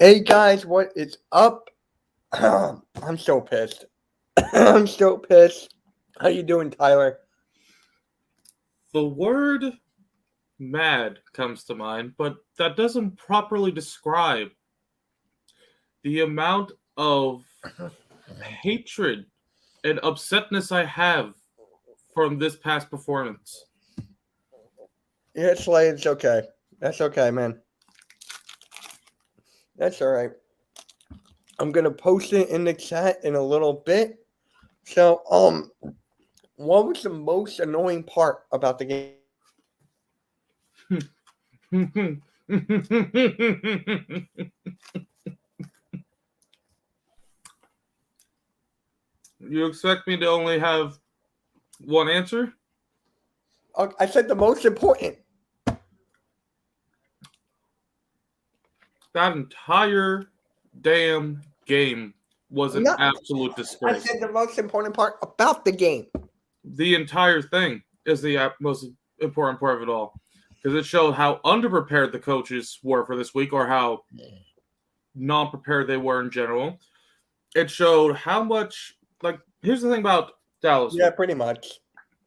Hey guys, what is up? I'm so pissed. I'm so pissed. How you doing, Tyler? The word mad comes to mind, but that doesn't properly describe the amount of hatred and upsetness I have from this past performance. Yeah, Slade, it's okay. That's okay, man. That's all right. I'm gonna post it in the chat in a little bit. So, what was the most annoying part about the game? You expect me to only have one answer? I said the most important. That entire damn game was an No, absolute I disgrace. said the most important part about the game. The entire thing is the most important part of it all, because it showed how underprepared the coaches were for this week, or how non-prepared they were in general. It showed how much, here's the thing about Dallas. Yeah, pretty much.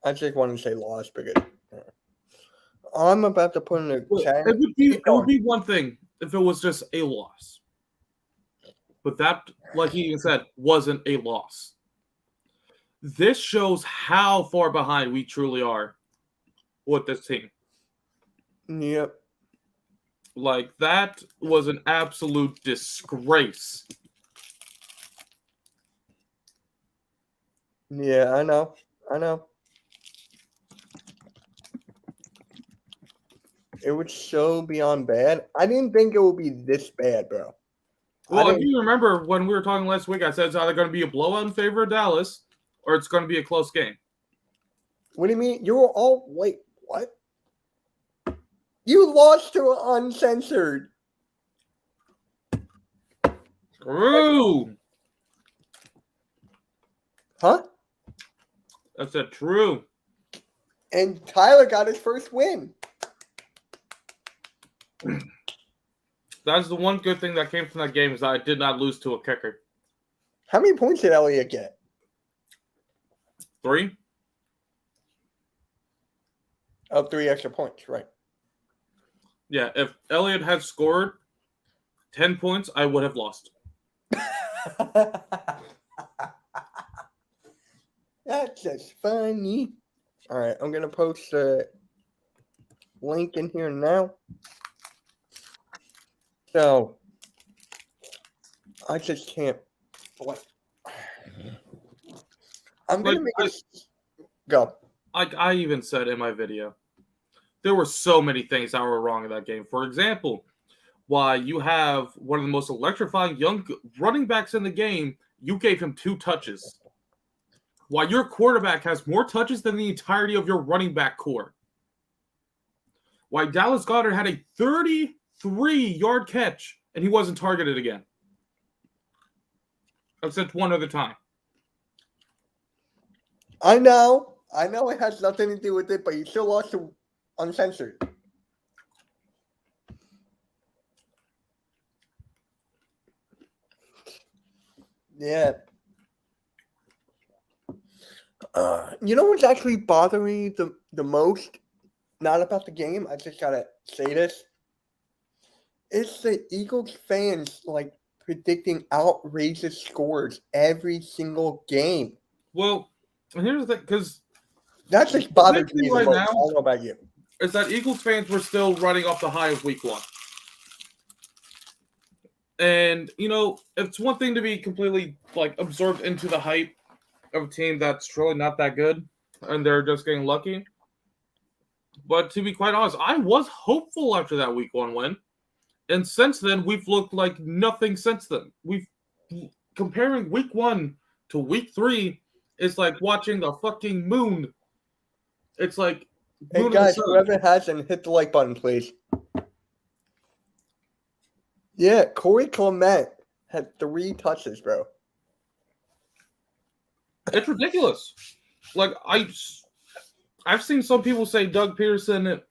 I just wanted to say lost because I'm about to put in the chat. It would be one thing if it was just a loss, but that, like he even said, wasn't a loss. This shows how far behind we truly are with this team. Yep. Like, that was an absolute disgrace. Yeah, I know. It was so beyond bad. I didn't think it would be this bad, bro. Well, if you remember when we were talking last week, I said it's either going to be a blowout in favor of Dallas or it's going to be a close game. What do you mean? You were all wait, what? You lost to an uncensored. True. Huh? That's a true. And Tyler got his first win. That's the one good thing that came from that game, is that I did not lose to a kicker. How many points did Elliott get? 3. Oh, 3 extra points, right. Yeah, if Elliott had scored 10 points, I would have lost. That's just funny. All right, I'm going to post a link in here now. So, I just can't. What? I'm going to make it. Go. I even said in my video, there were so many things that were wrong in that game. For example, why you have one of the most electrifying young running backs in the game, you gave him 2 touches. While your quarterback has more touches than the entirety of your running back core. Why Dallas Goedert had a 33-yard catch and he wasn't targeted again. Except one other time. I know it has nothing to do with it, but you still lost to uncensored. Yeah. You know what's actually bothering me the most? Not about the game. I just gotta say this. It's the Eagles fans predicting outrageous scores every single game. Well, here's the thing, because that just bothers me right now. I don't know about you. Is that Eagles fans were still running off the high of week 1. And, it's one thing to be completely, absorbed into the hype of a team that's truly not that good, and they're just getting lucky. But to be quite honest, I was hopeful after that week 1 win. And since then, we've looked like nothing since then. Comparing week 1 to week 3, it's like watching the fucking moon. It's like, hey guys, whoever hasn't, hit the like button, please. Yeah, Corey Clement had 3 touches, bro. It's ridiculous. I've seen some people say Doug Peterson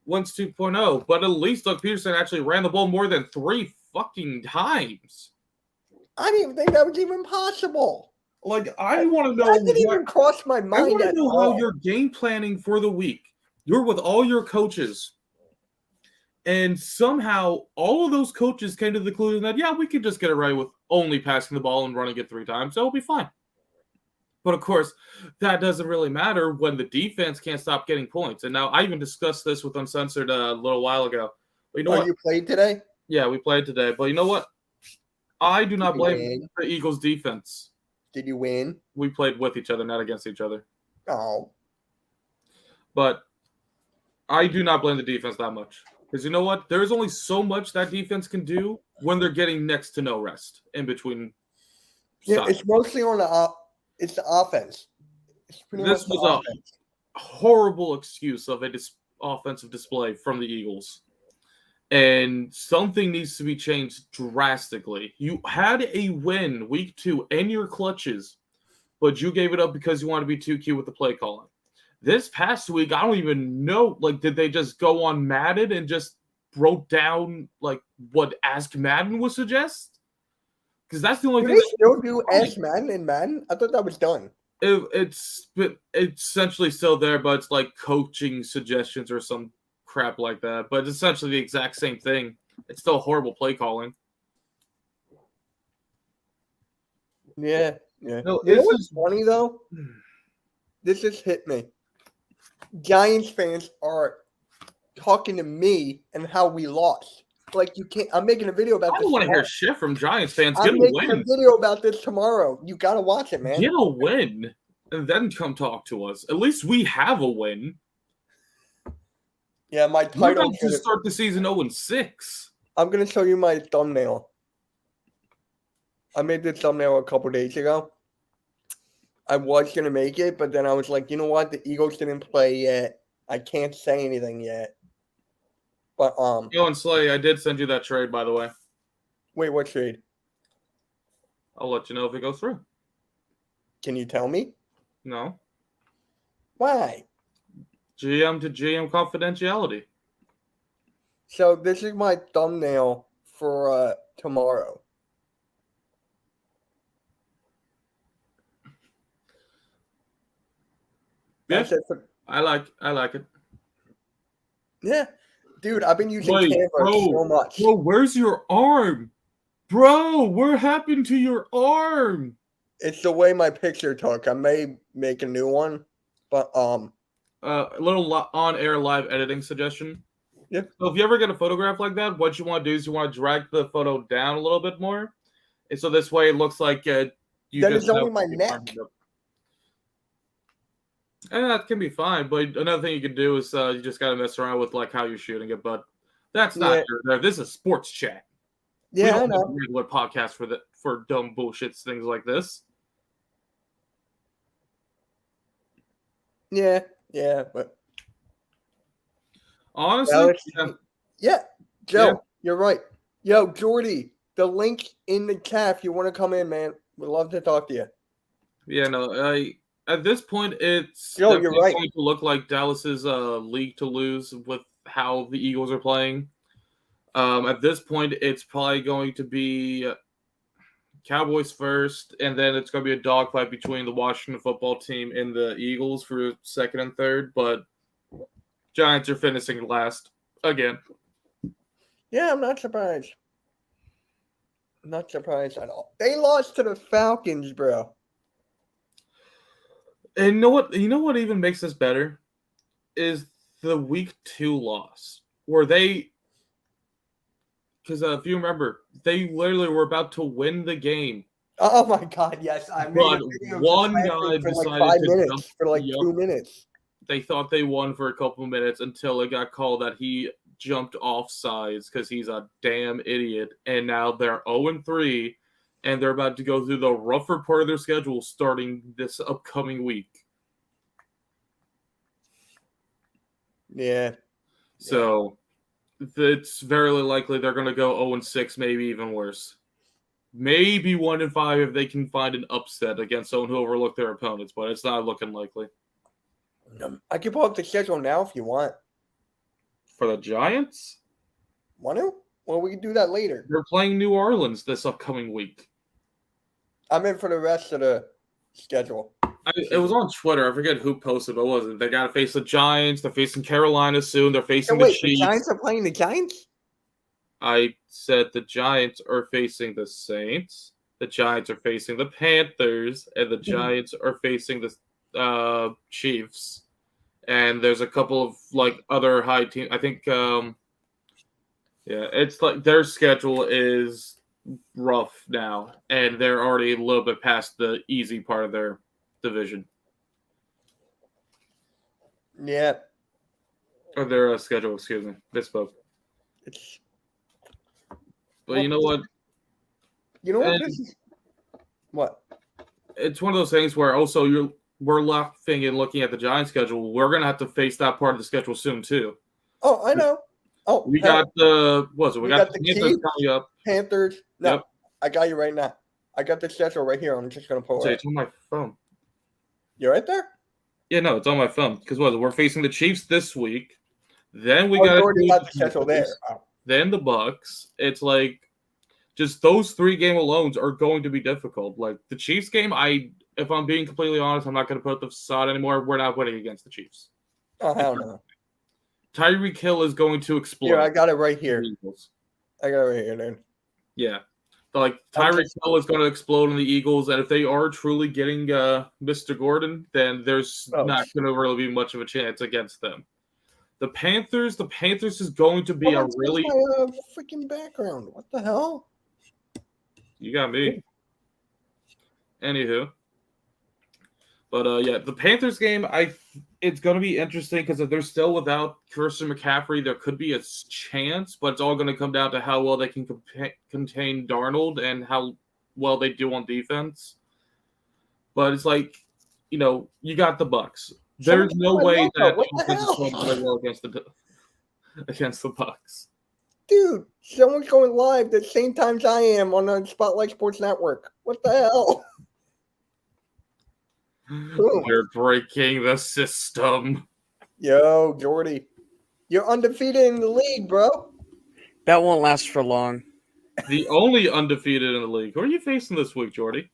wins 2.0, but at least Doug Peterson actually ran the ball more than 3 fucking times. I didn't even think that was even possible. Like, I want to know. That didn't even cross my I mind want to at know all. how you're game planning for the week. You're with all your coaches. And somehow all of those coaches came to the conclusion that, yeah, we could just get it right with only passing the ball and running it 3 times. So it'll be fine. But of course, that doesn't really matter when the defense can't stop getting points. And now I even discussed this with Uncensored a little while ago. But you know what? You played today? Yeah, we played today. But you know what? I do not blame win? the Eagles' defense. Did you win? We played with each other, not against each other. Oh. But I do not blame the defense that much. Because you know what? There's only so much that defense can do when they're getting next to no rest in between. Yeah, it's mostly on the offense. It's This was a horrible excuse of a offensive display from the Eagles. And something needs to be changed drastically. You had a win week 2 in your clutches, but you gave it up because you wanted to be too cute with the play calling. This past week, I don't even know. Like, did they just go on Madden and just wrote down like what Ask Madden would suggest? Because that's the only thing. They still do Ask Madden in Madden? I thought that was done. It's essentially still there, but it's like coaching suggestions or some crap like that. But it's essentially the exact same thing. It's still horrible play calling. Yeah. No, you know what's funny though? This just hit me. Giants fans are talking to me and how we lost. Like, you can't. I'm making a video about this. I don't want to hear shit from Giants fans. I'm making a video about this tomorrow. You gotta watch it, man. Get a win, and then come talk to us. At least we have a win. Yeah, my We're title. about to start the season 0-6. I'm gonna show you my thumbnail. I made this thumbnail a couple days ago. I was gonna make it, but then I was like, you know what? The Eagles didn't play yet. I can't say anything yet. But Yo, and Slay, I did send you that trade, by the way. Wait, what trade? I'll let you know if it goes through. Can you tell me? No. Why? GM to GM confidentiality. So this is my thumbnail for tomorrow. Yeah, I like it. Yeah. Dude, I've been using Canva so much. Bro, where's your arm? Bro, what happened to your arm? It's the way my picture took. I may make a new one, but a little on-air live editing suggestion. Yeah. So if you ever get a photograph like that, what you want to do is you want to drag the photo down a little bit more, and so this way it looks like you. Then it's only my neck. And that can be fine, but another thing you can do is you just gotta mess around with like how you're shooting it. But that's not there. This is a sports chat. Yeah, we don't I know. have a regular podcast for dumb bullshits, things like this. Yeah, but honestly, Joe, you're right. Yo, Jordy, the link in the chat if you want to come in, man. We'd love to talk to you. Yeah, no, at this point, it's you're right. going to look like Dallas's league to lose with how the Eagles are playing. At this point, it's probably going to be Cowboys first, and then it's going to be a dogfight between the Washington football team and the Eagles for second and third. But Giants are finishing last again. Yeah, I'm not surprised. Not surprised at all. They lost to the Falcons, bro. And you know what even makes this better is the week 2 loss where they, because if you remember, they literally were about to win the game. Oh my God! Yes, I made a video one guy for decided like 5 to minutes, jump, for like 2 minutes. They thought they won for a couple of minutes until it got called that he jumped off sides because he's a damn idiot, and now they're 0-3. And they're about to go through the rougher part of their schedule starting this upcoming week. Yeah. So it's very likely they're going to go 0-6, maybe even worse. Maybe 1-5 if they can find an upset against someone who overlooked their opponents, but it's not looking likely. I can pull up the schedule now if you want. For the Giants? Want to? Well, we can do that later. They're playing New Orleans this upcoming week. I'm in for the rest of the schedule. It was on Twitter. I forget who posted, but what was it? They got to face the Giants. They're facing Carolina soon. They're facing the Chiefs. The Giants are playing the Giants? I said the Giants are facing the Saints. The Giants are facing the Panthers. And the Giants are facing the Chiefs. And there's a couple of like other high teams. I think, it's like their schedule is rough now. And they're already a little bit past the easy part of their division. Yeah. Or their schedule, excuse me. Misspoke. But you know what? You know what? What? It's one of those things where also we're laughing and looking at the Giants schedule. We're gonna have to face that part of the schedule soon too. Oh, I know. Oh, we got the We got the Panthers coming up. Panthers. No, yep. I got you right now. I got the schedule right here. I'm just gonna pull it. It's on my phone. You're right there? Yeah, no, it's on my phone. Because we're facing the Chiefs this week. Then we got the schedule there. Oh. Then the Bucks. It's like just those 3 game alones are going to be difficult. Like the Chiefs game, if I'm being completely honest, I'm not going to put up the facade anymore. We're not winning against the Chiefs. Oh, hell no. Tyreek Hill is going to explode. Here, I got it right here. I got it right here, dude. Yeah. Like Tyreek Hill is going to explode in the Eagles, and if they are truly getting Mr. Gordon, then there's not going to really be much of a chance against them. The Panthers is going to be a really freaking background. What the hell? You got me. Anywho, but the Panthers game, it's going to be interesting because if they're still without Christian McCaffrey, there could be a chance, but it's all going to come down to how well they can contain Darnold and how well they do on defense. But it's like, you got the Bucks. There's no way that defense is going to play well against the Bucks. Dude, someone's going live the same times I am on the Spotlight Sports Network. What the hell? You're breaking the system. Yo, Jordy. You're undefeated in the league, bro. That won't last for long. The only undefeated in the league. Who are you facing this week, Jordy?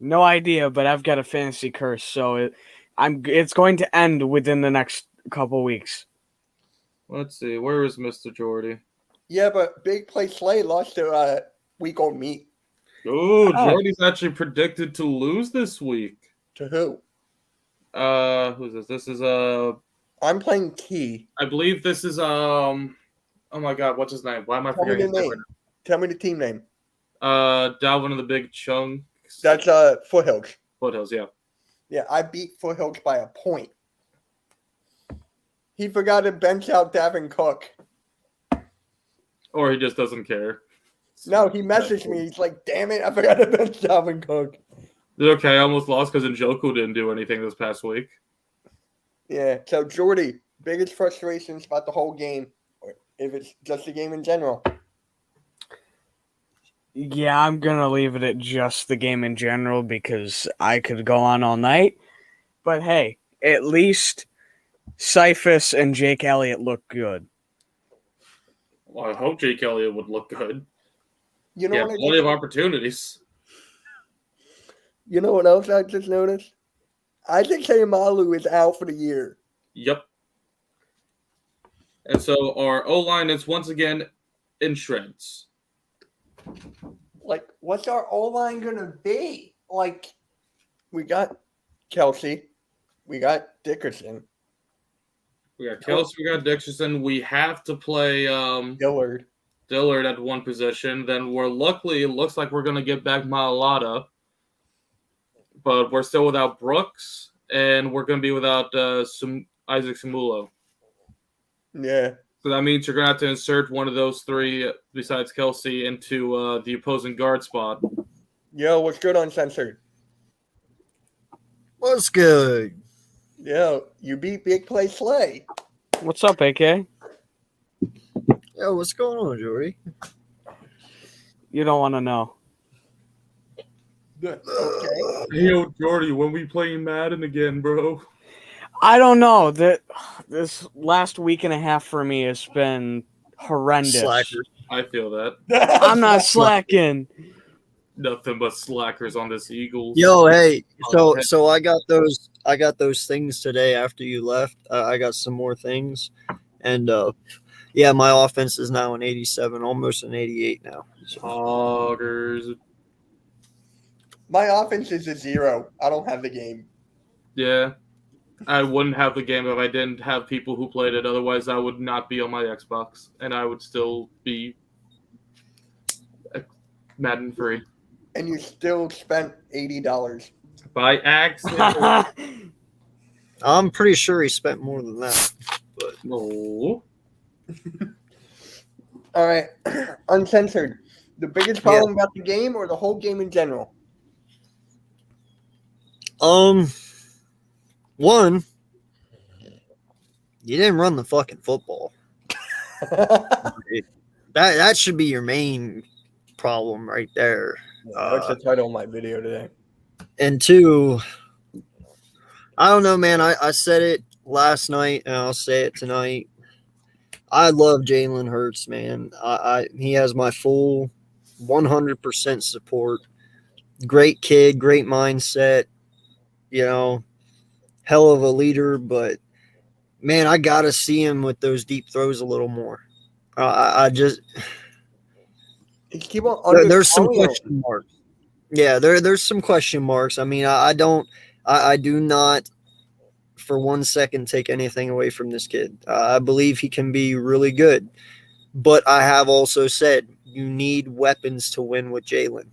No idea, but I've got a fantasy curse, so it's going to end within the next couple weeks. Let's see. Where is Mr. Jordy? Yeah, but Big Play Slay lost to week-old meat. Oh, Jordy's actually predicted to lose this week. To who? Who's this? This is I'm playing Key. I believe this is oh my God, what's his name? Why am I forgetting his name? Tell me the team name. Dalvin of the Big Chunks. That's Foothills. Foothills, yeah. Yeah, I beat Foothills by a point. He forgot to bench out Davin Cook. Or he just doesn't care. No, he messaged me. He's like, damn it, I forgot to bench Davin Cook. Okay, I almost lost because Njoku didn't do anything this past week. Yeah, so Jordy, biggest frustrations about the whole game, or if it's just the game in general? Yeah, I'm going to leave it at just the game in general because I could go on all night. But hey, at least Cephas and Jake Elliott look good. Well, I hope Jake Elliott would look good. You know, plenty of opportunities. You know what else I just noticed? Isaac Sayamalu is out for the year. Yep. And so our O-line is once again in shreds. Like, what's our O-line going to be? Like, we got Kelsey. We got Dickerson. We got Kelsey, we got Dickerson. We have to play Dillard at one position. Then it looks like we're going to get back Mailata. But we're still without Brooks, and we're going to be without Isaac Samulo. Yeah. So that means you're going to have to insert one of those 3, besides Kelsey, into the opposing guard spot. Yo, what's good, Uncensored? What's good? Yo, you beat Big Play Slay. What's up, AK? Yo, what's going on, Jordy? You don't want to know. Good. Okay. Yo, Jordy, when we playing Madden again, bro? I don't know. This last week and a half for me has been horrendous. Slacker. I feel that. I'm not slacking. Nothing but slackers on this Eagles. Yo, hey, Okay. so I got those things today after you left. I got some more things, and yeah, my offense is now an 87, almost an 88 now. So, Hoggers. My offense is a 0. I don't have the game. Yeah. I wouldn't have the game if I didn't have people who played it. Otherwise, I would not be on my Xbox, and I would still be Madden free And you still spent $80. by accident. I'm pretty sure he spent more than that. No. All right. Uncensored. The biggest problem about the game or the whole game in general? One, you didn't run the fucking football. That should be your main problem right there. What's the title of my video today? And two, I don't know, man. I said it last night, and I'll say it tonight. I love Jalen Hurts, man. He has my full 100% support. Great kid, great mindset. You know, hell of a leader, but man, I gotta see him with those deep throws a little more. I just Keep on there's some underthrowing him. question marks. Yeah, there's some question marks. I mean, I do not for 1 second take anything away from this kid. I believe he can be really good, but I have also said you need weapons to win with Jalen.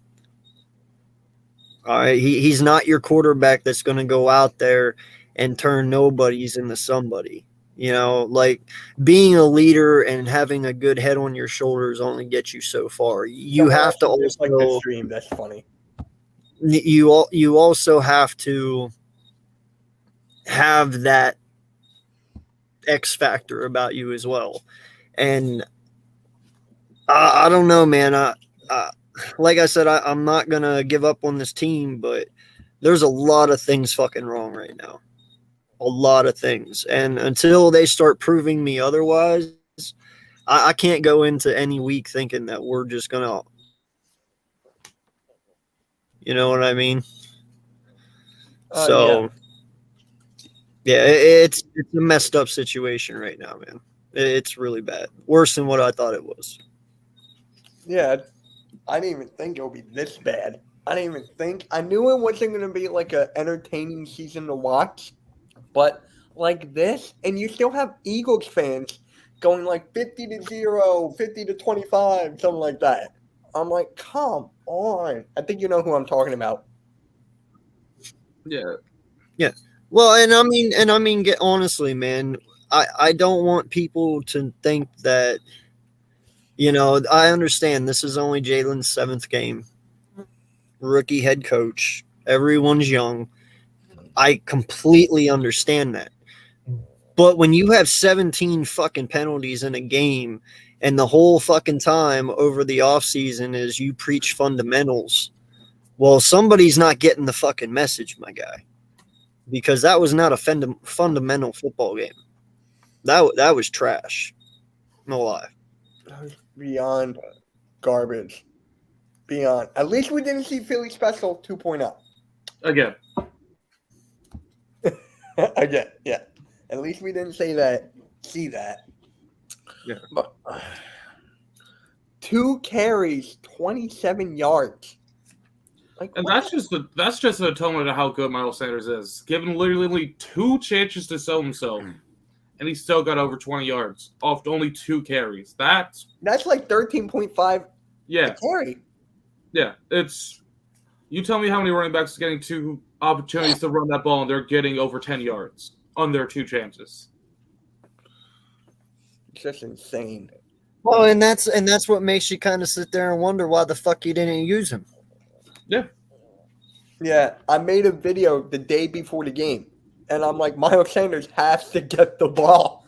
All right, he's not your quarterback that's going to go out there and turn nobodies into somebody. You know, like being a leader and having a good head on your shoulders only gets you so far. You have to Just like the also stream. That's funny. you also have to have that X factor about you as well. And I don't know, man. Like I said, I'm not going to give up on this team, but there's a lot of things fucking wrong right now. A lot of things. And until they start proving me otherwise, I can't go into any week thinking that we're just going to, you know what I mean? So, yeah, it's a messed up situation right now, man. It's really bad. Worse than what I thought it was. Yeah, I didn't even think it would be this bad. I didn't even think. I knew it wasn't going to be like an entertaining season to watch, but like this, and you still have Eagles fans going like 50-0, 50-25, something like that. I'm like, come on. I think you know who I'm talking about. Yeah. Yeah. Well, and I mean, honestly, man, I don't want people to think that, you know, I understand this is only Jalen's 7th game, rookie head coach. Everyone's young. I completely understand that. But when you have 17 fucking penalties in a game and the whole fucking time over the offseason is you preach fundamentals, well, somebody's not getting the fucking message, my guy. Because that was not a fundamental football game. That was trash. No lie. That was beyond garbage. Beyond. At least we didn't see Philly Special 2.0. Again. Again, yeah. At least we didn't see that. Yeah. But, 2 carries, 27 yards. Like, And what? that's just an atonement of how good Miles Sanders is. Given literally only 2 chances to show himself, and he still got over 20 yards off only 2 carries. That's like 13.5 yeah, carry. yeah. It's you tell me how many running backs are getting 2 opportunities to run that ball and they're getting over 10 yards on their 2 chances. It's just insane. Well, and that's what makes you kind of sit there and wonder why the fuck you didn't use him. Yeah. Yeah, I made a video the day before the game, and I'm like, Miles Sanders has to get the ball.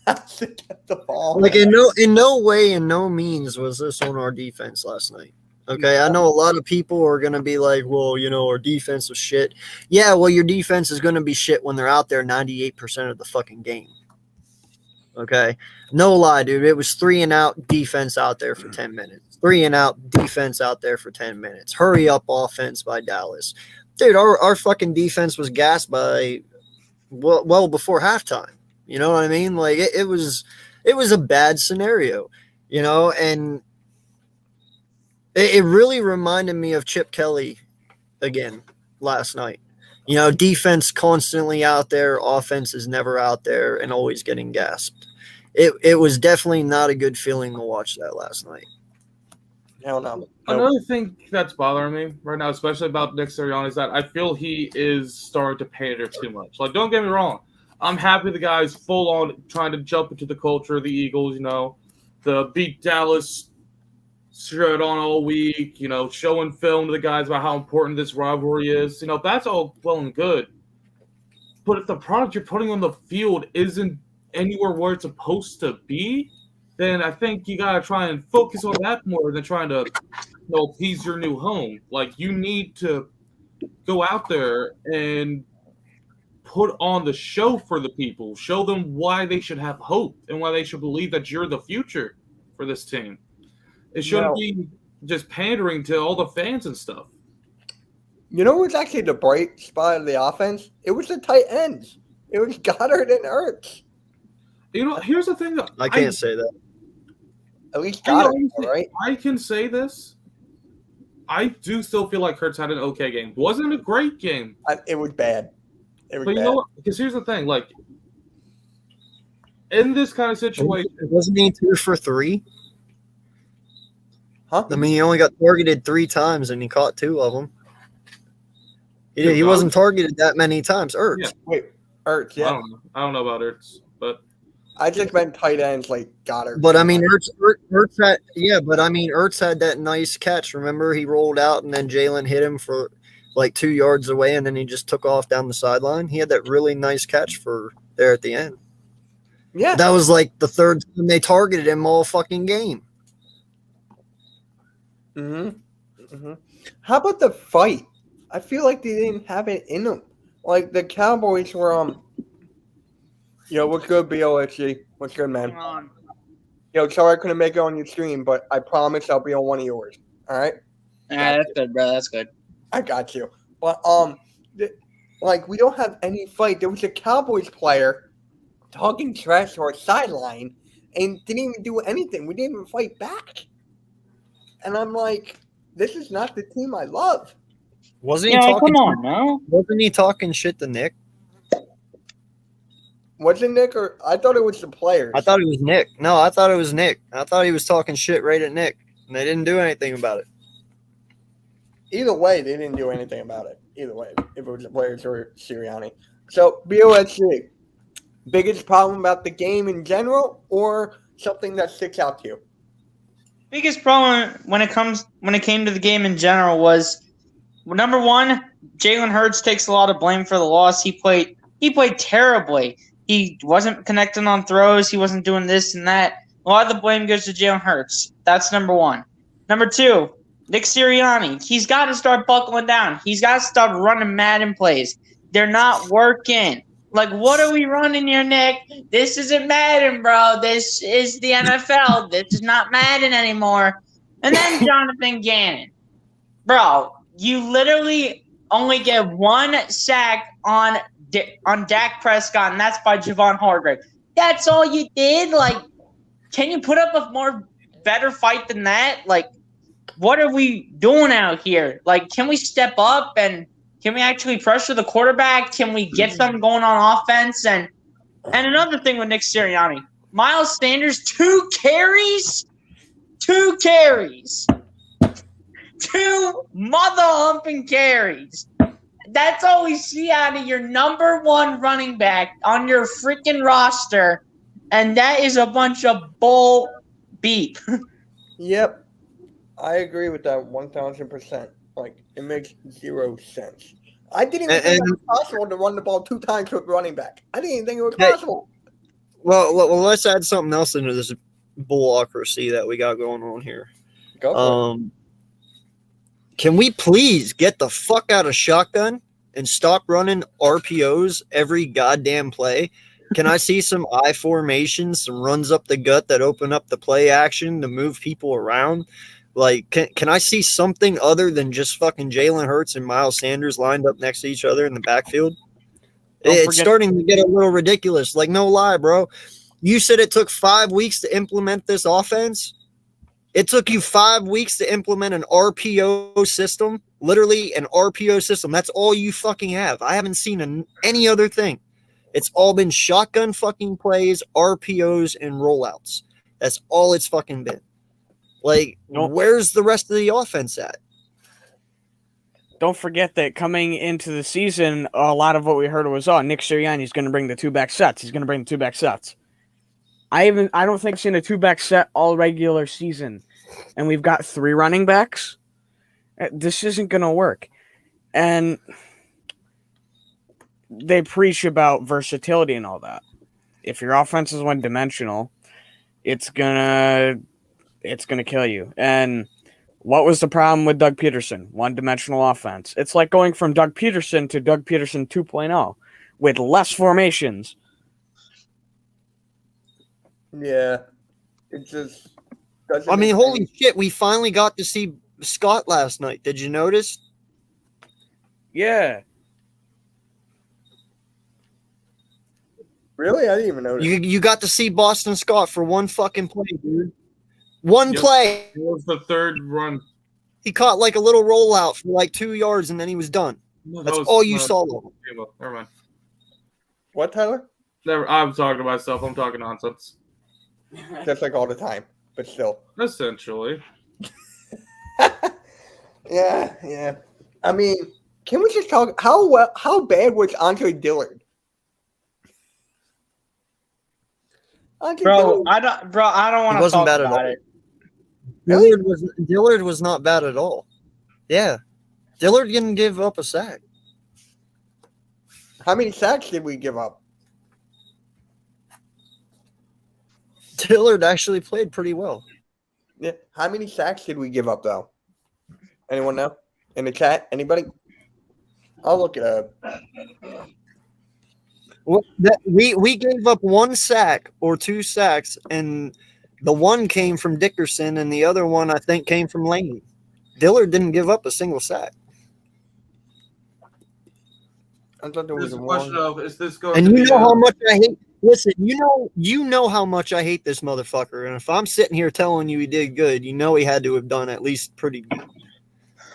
Has to get the ball. Like in no way, in no means was this on our defense last night. Okay, I know a lot of people are going to be like, well, you know, our defense was shit. Yeah, well, your defense is going to be shit when they're out there 98% of the fucking game. Okay. No lie, dude. It was 3 and out, defense out there for 10 minutes. 3 and out, defense out there for 10 minutes. Hurry up offense by Dallas. Dude, our fucking defense was gassed by well before halftime. You know what I mean? Like it was a bad scenario, and it really reminded me of Chip Kelly again last night. Defense constantly out there, offense is never out there and always getting gasped. It was definitely not a good feeling to watch that last night. Hell no. Another thing that's bothering me right now, especially about Nick Sirianni, is that I feel he is starting to pander too much. Like, don't get me wrong. I'm happy the guy's full on trying to jump into the culture of the Eagles, the beat Dallas shirt on all week, showing film to the guys about how important this rivalry is. That's all well and good. But if the product you're putting on the field isn't anywhere where it's supposed to be, then I think you got to try and focus on that more than trying to appease your new home. Like, you need to go out there and put on the show for the people. Show them why they should have hope and why they should believe that you're the future for this team. It shouldn't be just pandering to all the fans and stuff. You know what's actually the bright spot of the offense? It was the tight ends. It was Goddard and Ertz. Here's the thing. I can't say that. At least Goddard, right? I can say this. I do still feel like Hurts had an okay game. Wasn't a great game. It was bad. But you know what? Because here's the thing. Like, in this kind of situation. Wasn't he 2 for 3? Huh? I mean, he only got targeted 3 times and he caught 2 of them. He wasn't targeted that many times. Ertz. Yeah. Wait, Ertz, yeah. I don't know about Ertz, but I just meant tight ends like Goddard. But I mean, Ertz had that nice catch. Remember, he rolled out and then Jalen hit him for like 2 yards away, and then he just took off down the sideline. He had that really nice catch for there at the end. Yeah, that was like the third time they targeted him all fucking game. How about the fight? I feel like they didn't have it in them. Like the Cowboys were Yo, what's good, BOSG? What's good, man? Yo, sorry I couldn't make it on your stream, but I promise I'll be on one of yours. All right? That's good, bro. That's good. I got you. But we don't have any fight. There was a Cowboys player talking trash to our sideline and didn't even do anything. We didn't even fight back. And I'm like, this is not the team I love. Wasn't he talking? Come on, no. Wasn't he talking shit to Nick? Was it Nick or I thought it was the players? I thought it was Nick. No, I thought it was Nick. I thought he was talking shit right at Nick, and they didn't do anything about it. Either way, they didn't do anything about it. Either way, if it was the players or Sirianni. So, BOSG, biggest problem about the game in general or something that sticks out to you? Biggest problem when it came to the game in general was, number one, Jalen Hurts takes a lot of blame for the loss. He played terribly. He wasn't connecting on throws. He wasn't doing this and that. A lot of the blame goes to Jalen Hurts. That's number one. Number two, Nick Sirianni. He's got to start buckling down. He's got to start running Madden plays. They're not working. Like, what are we running here, Nick? This isn't Madden, bro. This is the NFL. This is not Madden anymore. And then Jonathan Gannon. Bro, you literally only get 1 sack on Dak Prescott, and that's by Javon Hargrave. That's all you did? Like, can you put up a better fight than that? Like, what are we doing out here? Like, can we step up and can we actually pressure the quarterback? Can we get something going on offense? And another thing with Nick Sirianni, Miles Sanders, 2 carries. 2 carries. 2 mother-humping carries. That's all we see out of your number 1 running back on your freaking roster, and that is a bunch of bull beep. Yep. I agree with that 1,000%. Like, it makes 0 sense. I didn't even think it was possible to run the ball 2 times with running back. I didn't even think it was possible. Well, let's add something else into this bullocracy that we got going on here. Go for it. Can we please get the fuck out of shotgun and stop running RPOs every goddamn play? Can I see some I formations, some runs up the gut that open up the play action to move people around? Like, can I see something other than just fucking Jalen Hurts and Miles Sanders lined up next to each other in the backfield? It's starting to get a little ridiculous. Like, no lie, bro. You said it took 5 weeks to implement this offense. It took you 5 weeks to implement an RPO system, literally an RPO system. That's all you fucking have. I haven't seen any other thing. It's all been shotgun fucking plays, RPOs, and rollouts. That's all it's fucking been. Like, where's the rest of the offense at? Don't forget that coming into the season, a lot of what we heard was, Nick Sirianni's going to bring the two-back sets. He's going to bring the two-back sets. I don't think I've seen a two-back set all regular season, and we've got 3 running backs. This isn't going to work. And they preach about versatility and all that. If your offense is one-dimensional, it's gonna kill you. And what was the problem with Doug Peterson? One-dimensional offense. It's like going from Doug Peterson to Doug Peterson 2.0 with less formations. Yeah. It just doesn't. I mean, holy shit, we finally got to see Scott last night. Did you notice? Yeah. Really? I didn't even notice. You got to see Boston Scott for one fucking play, dude. One play. It was the third run. He caught like a little rollout for like 2 yards, and then he was done. That's all you saw. Never mind. What, Tyler? I'm talking to myself. I'm talking nonsense. Just like all the time, but still. Essentially. Yeah. I mean, can we just talk how bad was Andre Dillard? Bro, I don't want to talk about it. Dillard was not bad at all. Yeah. Dillard didn't give up a sack. How many sacks did we give up? Dillard actually played pretty well. Yeah. How many sacks did we give up, though? Anyone know? In the chat? Anybody? I'll look it up. Well, we gave up 1 sack or 2 sacks, and the one came from Dickerson, and the other one I think came from Lane. Dillard didn't give up a single sack. I thought there was There's a one. question of, is this going And to you be know how much I hate. Listen, you know how much I hate this motherfucker. And if I'm sitting here telling you he did good, you know he had to have done at least pretty good.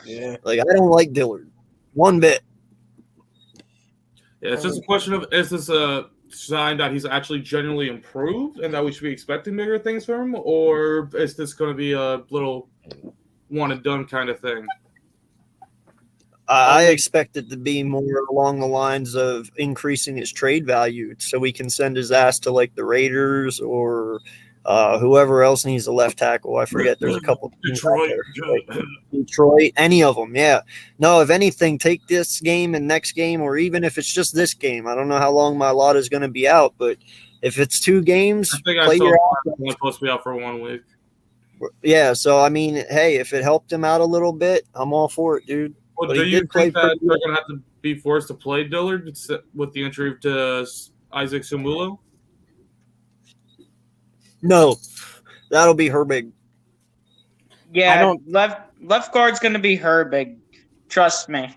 Yeah. Like, I don't like Dillard one bit. Yeah, it's just a question of, is this a sign that he's actually genuinely improved and that we should be expecting bigger things from him? Or is this going to be a little one and done kind of thing? I expect it to be more along the lines of increasing his trade value so we can send his ass to like the Raiders or whoever else needs a left tackle. I forget. There's a couple. Detroit, any of them. Yeah. No, if anything, take this game and next game, or even if it's just this game. I don't know how long my lot is going to be out, but if it's 2 games, I think play your I'm supposed to be out for 1 week. Yeah. So, I mean, hey, if it helped him out a little bit, I'm all for it, dude. Well, But do he you did play think that pretty they're going to have to be forced to play Dillard with the injury to Isaac Sumulo? No, that'll be Herbig. Yeah, left guard's going to be Herbig. Trust me.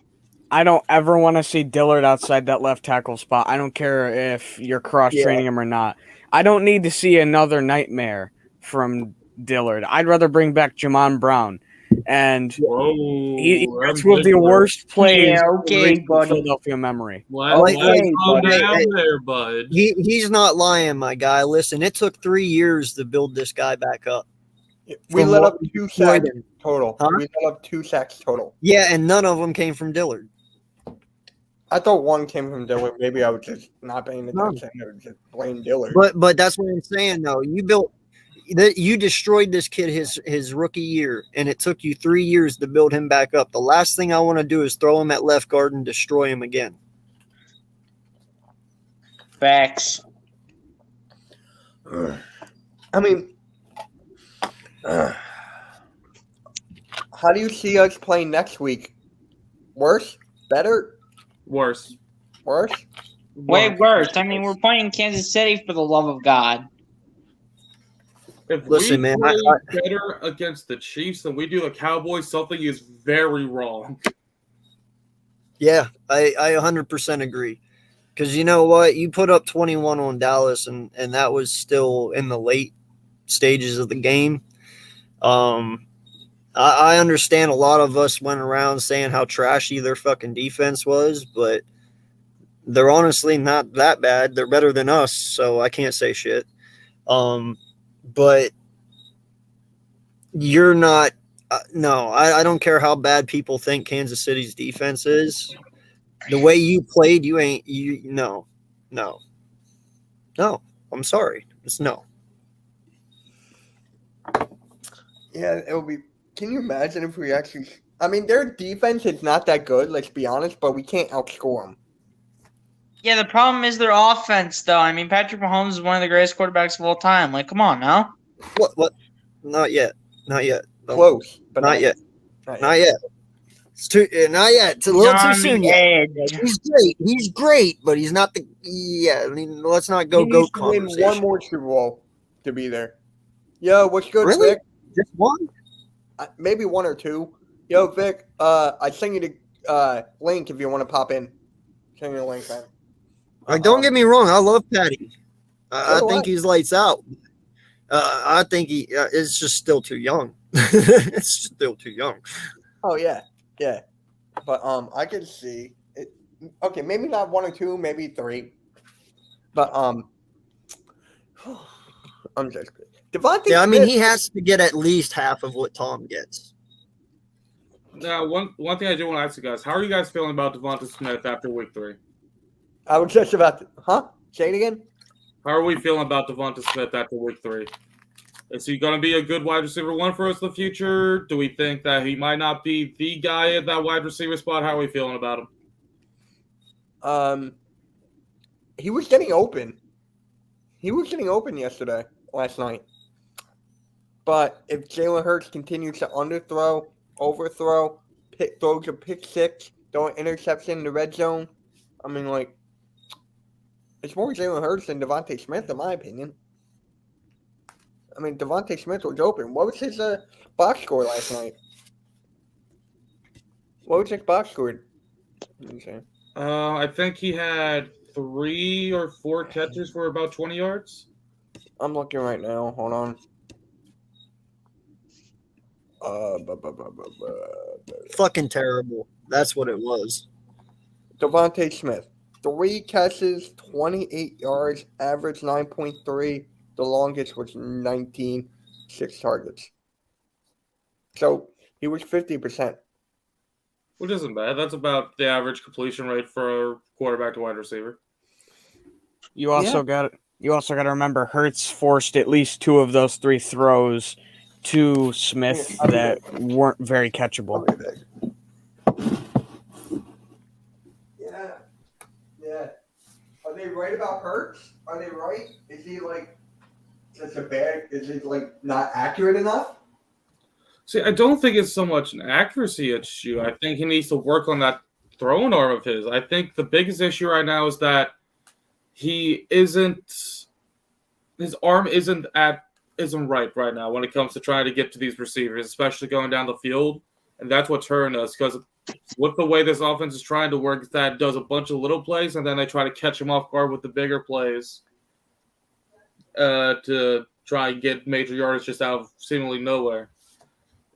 I don't ever want to see Dillard outside that left tackle spot. I don't care if you're cross-training him or not. I don't need to see another nightmare from Dillard. I'd rather bring back Jamon Brown. And it's one of the worst plays in Philadelphia memory. Calm down there, bud. He's not lying, my guy. Listen, it took 3 years to build this guy back up. We let up 2 sacks total. Huh? We let up 2 sacks total. Yeah, and none of them came from Dillard. I thought one came from Dillard. Maybe I was just not paying attention. Or just blame Dillard. But that's what I'm saying, though. You destroyed this kid his rookie year, and it took you 3 years to build him back up. The last thing I want to do is throw him at left guard and destroy him again. Facts. I mean, how do you see us playing next week? Worse? Better? Worse. Worse? Way worse. I mean, we're playing Kansas City, for the love of God. If Listen, we man, play better against the Chiefs than we do the Cowboys, something is very wrong. yeah, I 100% agree. Because you know what? You put up 21 on Dallas, and that was still in the late stages of the game. I understand a lot of us went around saying how trashy their fucking defense was, but they're honestly not that bad. They're better than us, so I can't say shit. But you're not. No, I don't care how bad people think Kansas City's defense is. The way you played, you ain't. No. I'm sorry. It's no. Yeah, it would be. Can you imagine if we actually? I mean, their defense is not that good. Let's be honest, but we can't outscore them. Yeah, the problem is their offense, though. I mean, Patrick Mahomes is one of the greatest quarterbacks of all time. Like, come on now. What? Not yet. Not yet. Close, but Not yet. Not Not yet. It's too. Not yet. It's a He's little too on soon the yet. edge. He's great. He's great, but he's not the. Yeah, I mean, let's not go He needs goat to win conversation. one more Super Bowl to be there. Yo, what's good, Really? Vic? Just one? Maybe one or two. Yo, Vic. I sent you the link if you want to pop in. Send you the link, man. Like, don't get me wrong. I love Patty. I So do think I. he's lights out. I think he is just still too young. It's still too young. Oh yeah, yeah. But I can see it. Okay, maybe not one or two, maybe three. But I'm just Devontae Yeah, I mean, Smith. he has to get at least half of what Tom gets. Now, one thing I do want to ask you guys: how are you guys feeling about Devonta Smith after Week 3? I was just about to. Say it again. How are we feeling about Devonta Smith after Week 3? Is he going to be a good wide receiver one for us in the future? Do we think that he might not be the guy at that wide receiver spot? How are we feeling about him? He was getting open. He was getting open last night. But if Jalen Hurts continues to underthrow, overthrow, throws a pick six, throw an interception in the red zone, I mean, like, it's more Jalen Hurts than Devontae Smith, in my opinion. I mean, Devontae Smith was open. What was his box score last night? What was his box score? Let me see. I think he had 3 or 4 catches for about 20 yards. I'm looking right now. Hold on. Fucking terrible. That's what it was. Devontae Smith. 3 catches, 28 yards, average 9.3. The longest was 19, 6 targets. So he was 50%. Which isn't bad. That's about the average completion rate for a quarterback to wide receiver. You also got to remember Hurts forced at least 2 of those 3 throws to Smith that weren't very catchable. Yeah. Are they right about Hurts? Are they right? Is he like just a bad? Is he like not accurate enough? See, I don't think it's so much an accuracy issue. I think he needs to work on that throwing arm of his. I think the biggest issue right now is that his arm isn't right now when it comes to trying to get to these receivers, especially going down the field. And that's what's hurting us because with the way this offense is trying to work, that does a bunch of little plays and then they try to catch him off guard with the bigger plays to try and get major yards just out of seemingly nowhere.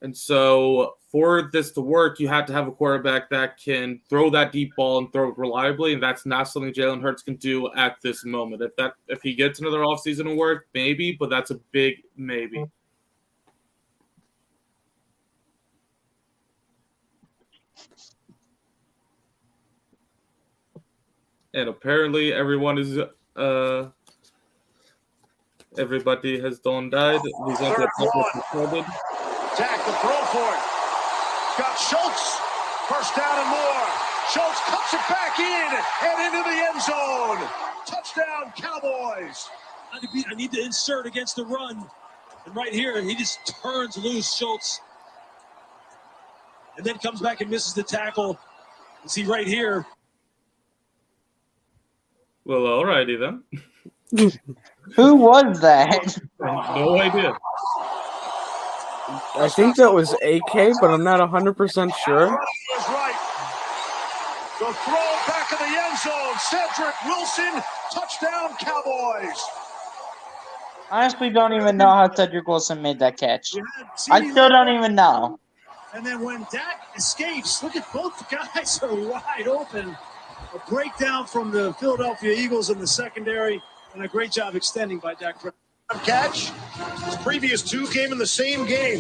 And so for this to work, you have to have a quarterback that can throw that deep ball and throw it reliably, and that's not something Jalen Hurts can do at this moment. If he gets another offseason to work, maybe, but that's a big maybe. And apparently everybody has died. These Third Jack, the throw for it. Got Schultz. First down and more. Schultz cuts it back in and into the end zone. Touchdown, Cowboys. I need to insert against the run. And right here, he just turns loose, Schultz. And then comes back and misses the tackle. You see right here. Well, alrighty then. Who was that? No idea. I think that was AK, but I'm not 100% sure. Was right. The throw back in the end zone. Cedric Wilson, touchdown Cowboys. Honestly, don't even know how Cedric Wilson made that catch. You had I CeeDee still don't Lamb, even know. And then when Dak escapes, look at both guys are wide open. A breakdown from the Philadelphia Eagles in the secondary, and a great job extending by Dak Prescott. Catch. His previous two came in the same game.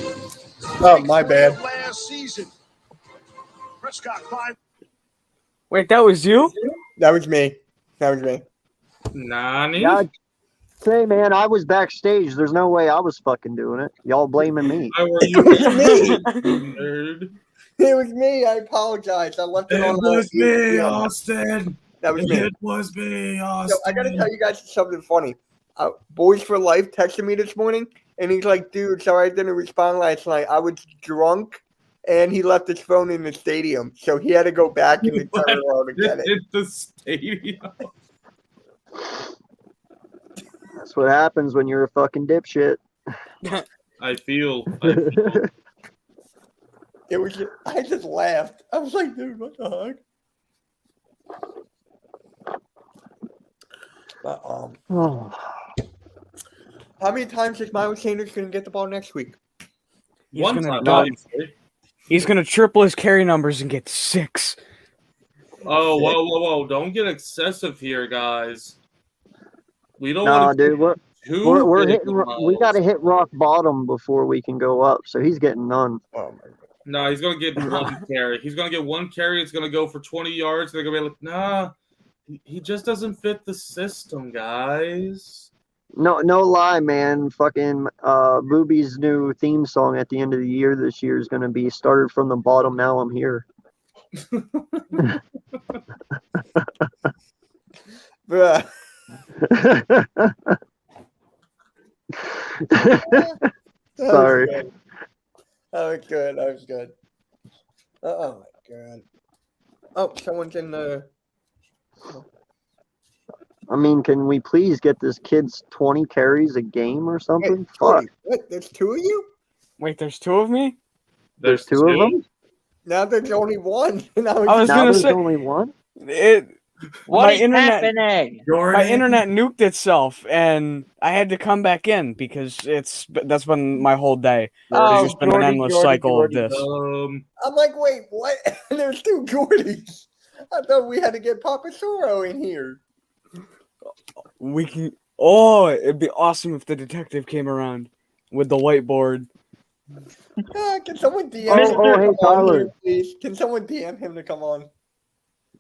Oh, my bad. Last season. Prescott 5. Wait, that was you? That was me. Nani? Yeah, say, man, I was backstage. There's no way I was fucking doing it. Y'all blaming me. Why were It you was me. nerd? It was me. I apologize. I left it on the ESPN. Austin. That was me. It was me, So Austin. I gotta tell you guys something funny. Boys for Life texted me this morning, and he's like, "Dude, sorry I didn't respond last night. I was drunk, and he left his phone in the stadium, so he had to go back in the tunnel to get it." It's the stadium. That's what happens when you're a fucking dipshit. I feel. It was. I just laughed. I was like, "Dude, what the heck?" But Oh. how many times is Miles Sanders gonna get the ball next week? He's One gonna time, dub. obviously. He's gonna triple his carry numbers and get 6. Oh, whoa. Don't get excessive here, guys. We don't Nah, want to dude, we're hitting. We got to hit rock bottom before we can go up. So he's getting none. Oh my god! No, he's going to get one carry. He's going to get one carry. It's going to go for 20 yards. They're going to be like, nah, he just doesn't fit the system, guys. No lie, man. Fucking Booby's new theme song at the end of the year this year is going to be "Started from the bottom, now I'm here." Bruh. Sorry. That was good. Oh my god. Oh, someone's in the. I mean, can we please get this kid's 20 carries a game or something? Wait, Fuck. Cody, what? There's two of you? Wait, there's 2 of me? There's two of them? Now there's only one. Now I was Now gonna there's say only one? What my is internet happening? my internet nuked itself and I had to come back in because that's been my whole day. Oh, It's just been an endless cycle of this. I'm like, wait, what? There's two Jordys. I thought we had to get Papa Soro in here. We can. Oh, it'd be awesome if the detective came around with the whiteboard. Can someone DM Oh, him to hey, come on Tyler. here, please? Can someone DM him to come on?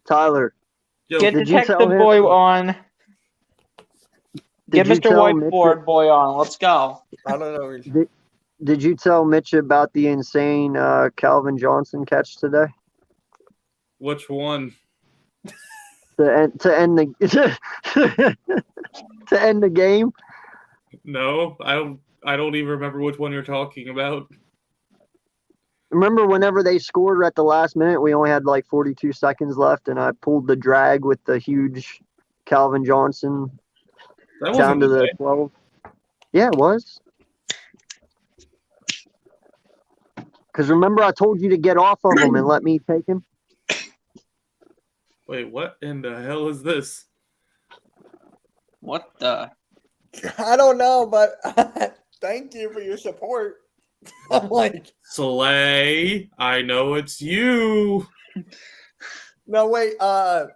Tyler, Yo, Get Did you tell Detective him- Boy on. Get did you Mr. tell Whiteboard Boy on. Let's go. I don't know. Did you tell Mitch about the insane Calvin Johnson catch today? which one? To end the to end the game? No, I don't even remember which one you're talking about. Remember whenever they scored at the last minute, we only had like 42 seconds left, and I pulled the drag with the huge Calvin Johnson That down wasn't to the today. 12. Yeah, it was. Because remember, I told you to get off of him and let me take him. Wait, what in the hell is this? What the? I don't know, but thank you for your support. I'm like, Slay, I know it's you. no, wait, That's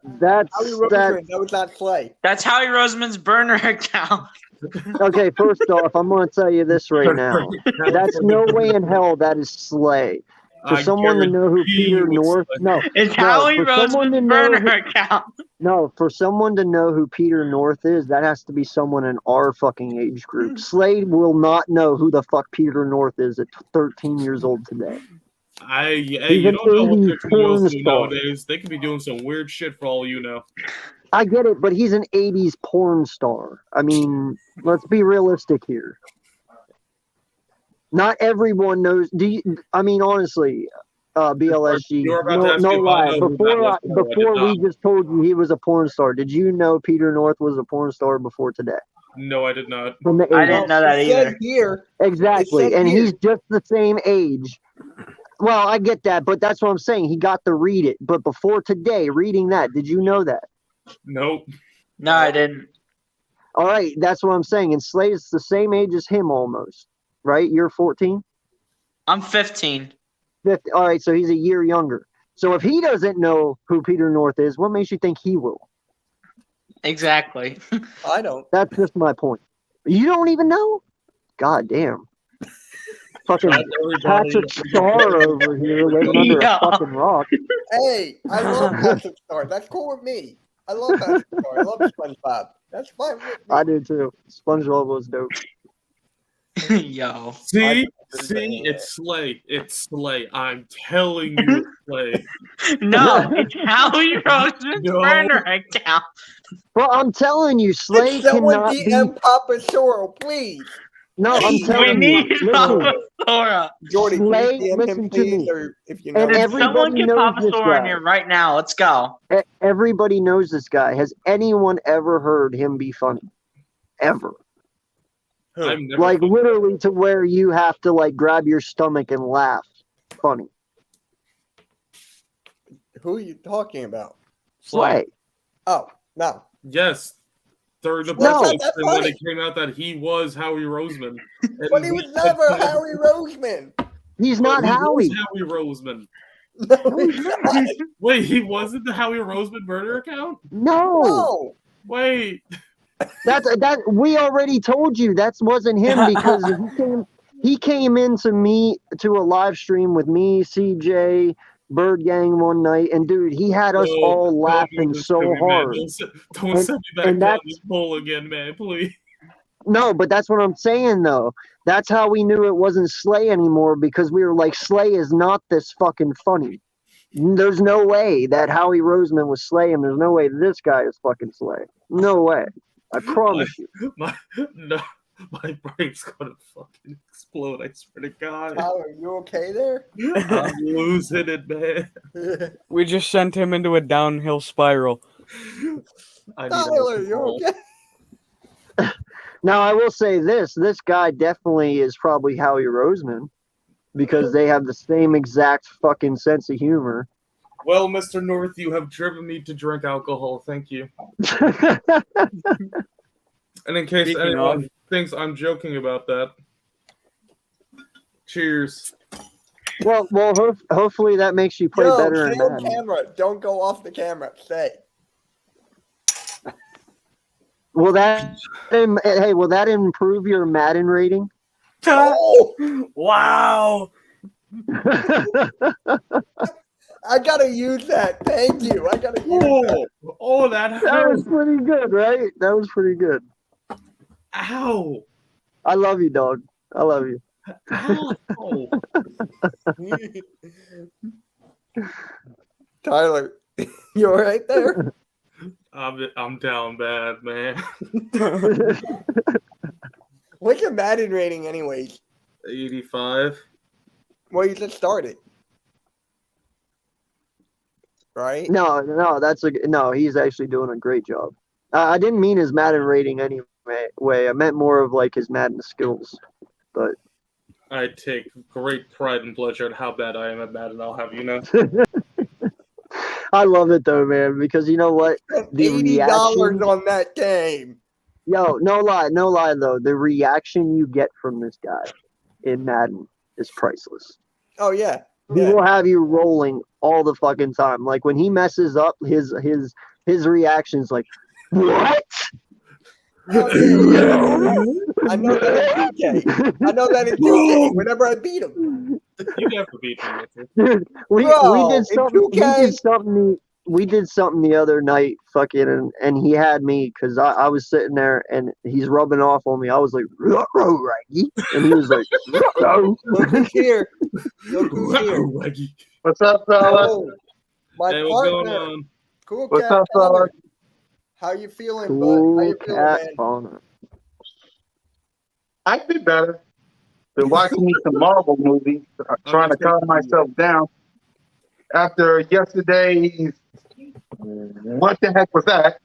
Howie that. Roseman, that was not Clay. That's Howie Roseman's burner account. Okay, first off, I'm going to tell you this right now. That's no way in hell that is Slay. For I someone to know who guarantee Peter you it's North, Slay. no, It's No, Howie for someone to Roseman's know burner who- account. no, for someone to know who Peter North is, that has to be someone in our fucking age group. Slade will not know who the fuck Peter North is at 13 years old today. Hey, He's you an don't know what 80s they're porn supposed to star. nowadays. They could be doing some weird shit for all you know. I get it, but he's an 80s porn star. I mean, let's be realistic here. Not everyone knows. I mean, honestly, BLSG. You were about to No, ask no me if I lie. know who that Before was. No, I did before we not. just told you he was a porn star, did you know Peter North was a porn star before today? No, I did not. From the I 80s. didn't know that It says either. here. Exactly, It said and here. he's just the same age. Well, I get that, but that's what I'm saying. He got to read it. But before today, reading that, did you know that? Nope. No, I didn't. All right, that's what I'm saying. And Slade is the same age as him almost, right? You're 14? I'm 15. 50. All right, so he's a year younger. So if he doesn't know who Peter North is, what makes you think he will? Exactly. I don't. That's just my point. You don't even know? God damn. Fucking Not everybody. Patrick Starr over here living under Yeah. a fucking rock. Hey, I love Patrick Star. That's cool with me. I love Patrick Star. I love SpongeBob. That's fine with me. I do too. SpongeBob was dope. Yo. See, saying that. it's Slay. It's Slay. I'm telling you, it's Slay. No, it's Howie Roseman's No. burner account. Well, I'm telling you, Slade Someone cannot be. DM Papa Soro, please. No, I'm We We telling you. need Listen, Papa Sora. Jordy, can Slade, you DM listen him, to please? me. Or if you know And him. If someone everybody get knows Papa this Sora in guy. here right now, let's go. Everybody knows this guy. Has anyone ever heard him be funny? Ever? I've never. Like literally to where you have to like grab your stomach and laugh. Funny. Who are you talking about? Slay. Oh, no. Yes. Third of No. That's not that when funny. it came out that he was Howie Roseman. And But he we was had never said, Harry Roseman. He's not he Howie. was Howie Roseman. No, he's not. Wait, he wasn't the Howie Roseman murder account? No. No. Wait. That we already told you that wasn't him because he came into me to a live stream with me, CJ, Bird Gang one night, and dude, he had us No, all don't laughing do this so to me, man. hard. Don't And- send me back and down that's- this hole again, man, please. No, but that's what I'm saying though. That's how we knew it wasn't Slay anymore because we were like, Slay is not this fucking funny. There's no way that Howie Roseman was Slay, and there's no way this guy is fucking Slay. No way. I promise you. My brain's gonna fucking explode, I swear to God. Tyler, are you okay there? I'm losing it, man. We just sent him into a downhill spiral. I need Tyler, you alcohol. okay? Now I will say this guy definitely is probably Howie Roseman because they have the same exact fucking sense of humor. Well, Mr. North, you have driven me to drink alcohol. Thank you. And in case Speaking anyone thinks I'm joking about that, cheers. well, hopefully that makes you play Yo, better in stay on Madden. camera. Don't go off the camera. Stay. Will that improve your Madden rating? Oh, Wow. I gotta use that. Thank you. I gotta use that. Oh, that That hurt. was pretty good, right? That was pretty good. Ow. I love you, dog. I love you. Ow. Tyler, you all right there? I'm down bad, man. What's your Madden rating, anyways? 85. Well, you just started, right? No, no. He's actually doing a great job. I didn't mean his Madden rating anyway. I meant more of like his Madden skills. But I take great pride and pleasure in how bad I am at Madden, I'll have you know. I love it though, man, because you know what? The $80 reaction- on that game. Yo, no lie though. The reaction you get from this guy in Madden is priceless. Oh yeah. He Yeah. will have you rolling all the fucking time. Like when he messes up, his reaction's like, what? Oh, yeah. I know that in 2K. I know that in 2K. Whenever I beat him. You never beat me, Richard. Dude, we Bro, did in something. 2K. We did something the other night, fucking, and he had me because I was sitting there and he's rubbing off on me. I was like, "Ruh-roh, Raggy," and he was like, "Ruh-roh." Look who's here. Look who's here. Reggie. What's up, fella? Oh, my Hey, what's going partner. on? Cool What's cat. up, fella? Tyler. How you feeling, bud? How Cool you feeling, cat man? fauna. I'd be better. Been watching me some Marvel movies, trying to calm myself down. after yesterday's. What the heck was that?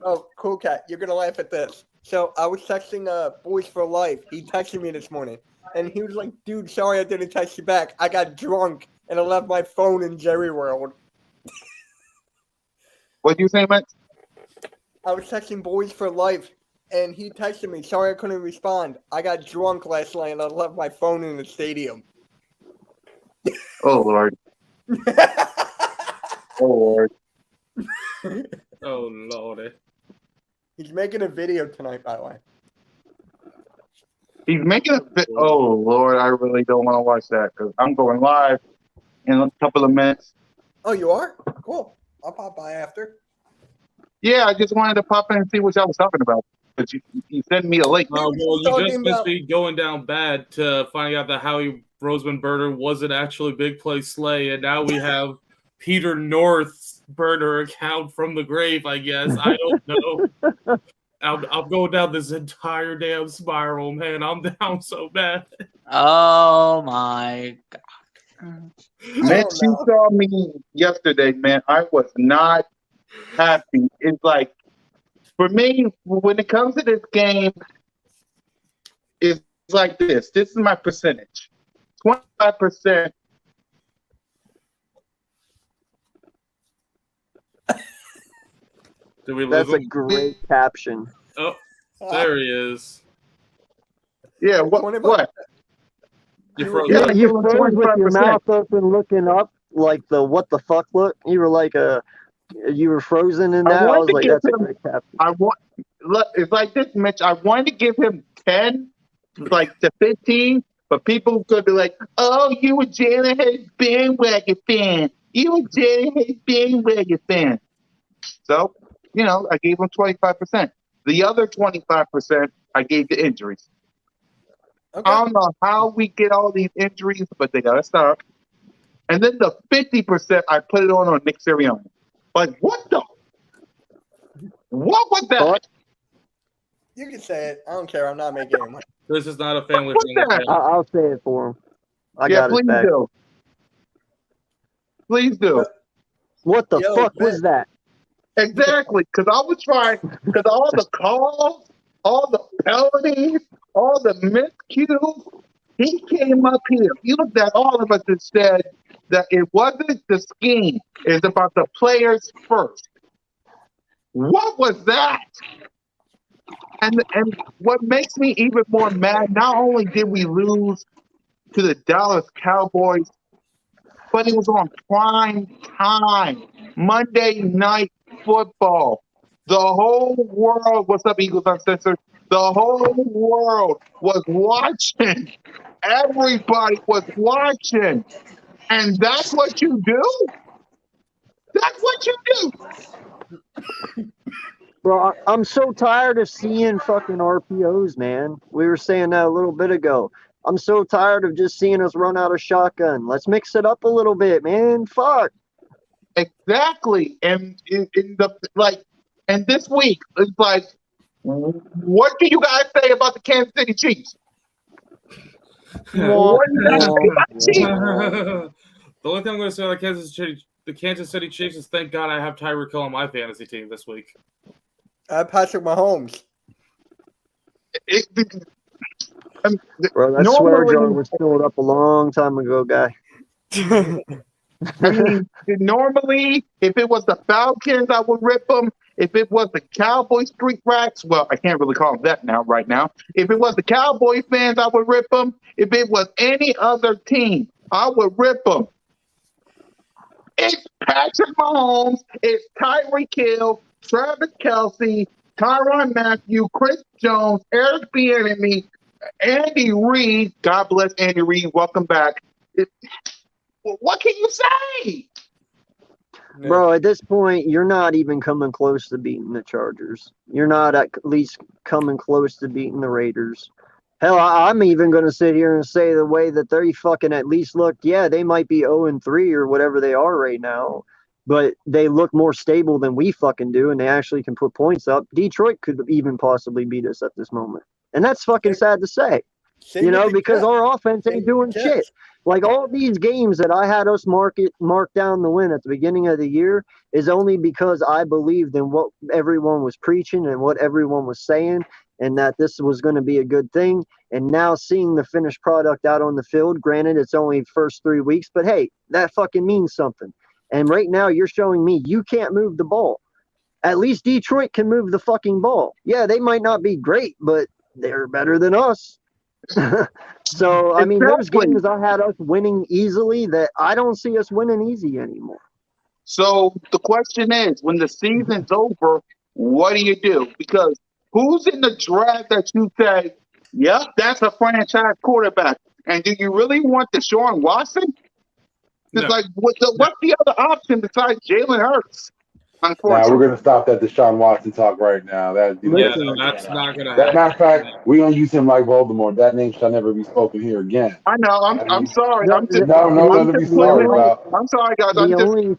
Oh, cool cat. You're gonna laugh at this. So I was texting Boys for Life. He texted me this morning, and he was like, "Dude, sorry I didn't text you back. I got drunk and I left my phone in Jerry World." What do you say, Matt? I was texting Boys for Life, and he texted me, "Sorry I couldn't respond. I got drunk last night and I left my phone in the stadium." Oh Lord. Oh Lord. Oh Lordy. He's making a video tonight, by the way. He's making a fit. Oh Lord, I really don't want to watch that because I'm going live in a couple of minutes. Oh, you are? Cool. I'll pop by after. Yeah, I just wanted to pop in and see what y'all was talking about. But you sent me a link. Oh, well, you talking just missed about- me going down bad to finding out that Howie Roseman burner wasn't actually Big Play Slay, and now we have Peter North's burner account from the grave, I guess. I don't know. I'm going down this entire damn spiral, man. I'm down so bad. Oh my god. Mitch, you saw me yesterday, man. I was not happy. It's like, for me, when it comes to this game, it's like this. This is my percentage. 25%. Did we lose That's a him? great caption. Oh, there he is. Yeah, what? You You froze Yeah, up. I You give him froze with your 25%. mouth open, looking up like the what the fuck look. You were like you were frozen in I that. I wanted was to like, give that's a him- great caption. I want. Look, it's like this, Mitch. I wanted to give him 10, like to 15, but people could be like, "Oh, you a Jalen Hurts bandwagon fan. You a Jalen Hurts bandwagon fan." So, I gave him 25%. The other 25%, I gave the injuries. Okay. I don't know how we get all these injuries, but they gotta stop. And then the 50%, I put it on Nick Sirianni. Like, what was that? What? You can say it. I don't care. I'm not making any money. This is not a family What's friendly that? channel. I'll say it for him. I Yeah, got his please back. do. Please do. What the Yo, fuck man. was that? Exactly, because I was trying, because all the calls, all the penalties, all the miscues, he came up here. You looked at all of us and said that it wasn't the scheme, it's about the players first. What was that? And what makes me even more mad, not only did we lose to the Dallas Cowboys, but it was on prime time, Monday Night Football. The whole world, what's up, Eagles Uncensored? The whole world was watching. Everybody was watching. And that's what you do? That's what you do. Bro, I'm so tired of seeing fucking RPOs, man. We were saying that a little bit ago. I'm so tired of just seeing us run out of shotgun. Let's mix it up a little bit, man. Fuck. Exactly. And and this week, it's like, what do you guys say about the Kansas City Chiefs? What do you guys say about the Chiefs? The only thing I'm going to say about the Kansas City Chiefs is thank God I have Tyreek Hill on my fantasy team this week. Patrick Mahomes. Bro, that swear jar was filled up a long time ago, guy. I mean, normally, if it was the Falcons, I would rip them. If it was the Cowboys street rats, well, I can't really call them that right now. If it was the Cowboys fans, I would rip them. If it was any other team, I would rip them. It's Patrick Mahomes, it's Tyreek Hill, Travis Kelce, Tyrann Mathieu, Chris Jones, Eric Bieniemy, Andy Reid. God bless Andy Reid. Welcome back. What can you say? Bro, at this point, you're not even coming close to beating the Chargers. You're not at least coming close to beating the Raiders. Hell, I'm even going to sit here and say the way that they fucking at least look, yeah, they might be 0-3 or whatever they are right now, but they look more stable than we fucking do, and they actually can put points up. Detroit could even possibly beat us at this moment. And that's fucking sad to say. Same You with know, the because Jets. our offense Same ain't with the doing shit. Jets. Like all these games that I had us mark down the win at the beginning of the year is only because I believed in what everyone was preaching and what everyone was saying, and that this was going to be a good thing. And now seeing the finished product out on the field, granted it's only first 3 weeks, but hey, that fucking means something. And right now you're showing me you can't move the ball. At least Detroit can move the fucking ball. Yeah, they might not be great, but they're better than us. So, I mean, those Exactly. games I had us winning easily that I don't see us winning easy anymore. So the question is, when the season's over, what do? Because who's in the draft that you say, yep, that's a franchise quarterback? And do you really want Deshaun Watson? It's No. like, what's the other option besides Jalen Hurts? Now Unfortunately. we're gonna stop that Deshaun Watson talk right now. That Yeah, Listen, no, that's not gonna that happen. matter of fact, we're gonna use him like Voldemort. That name shall never be spoken here again. I know. I'm sorry. the, I'm just. the, No, I'm nothing to the, be just the sorry literally. only about. I'm sorry, guys. the I'm just. only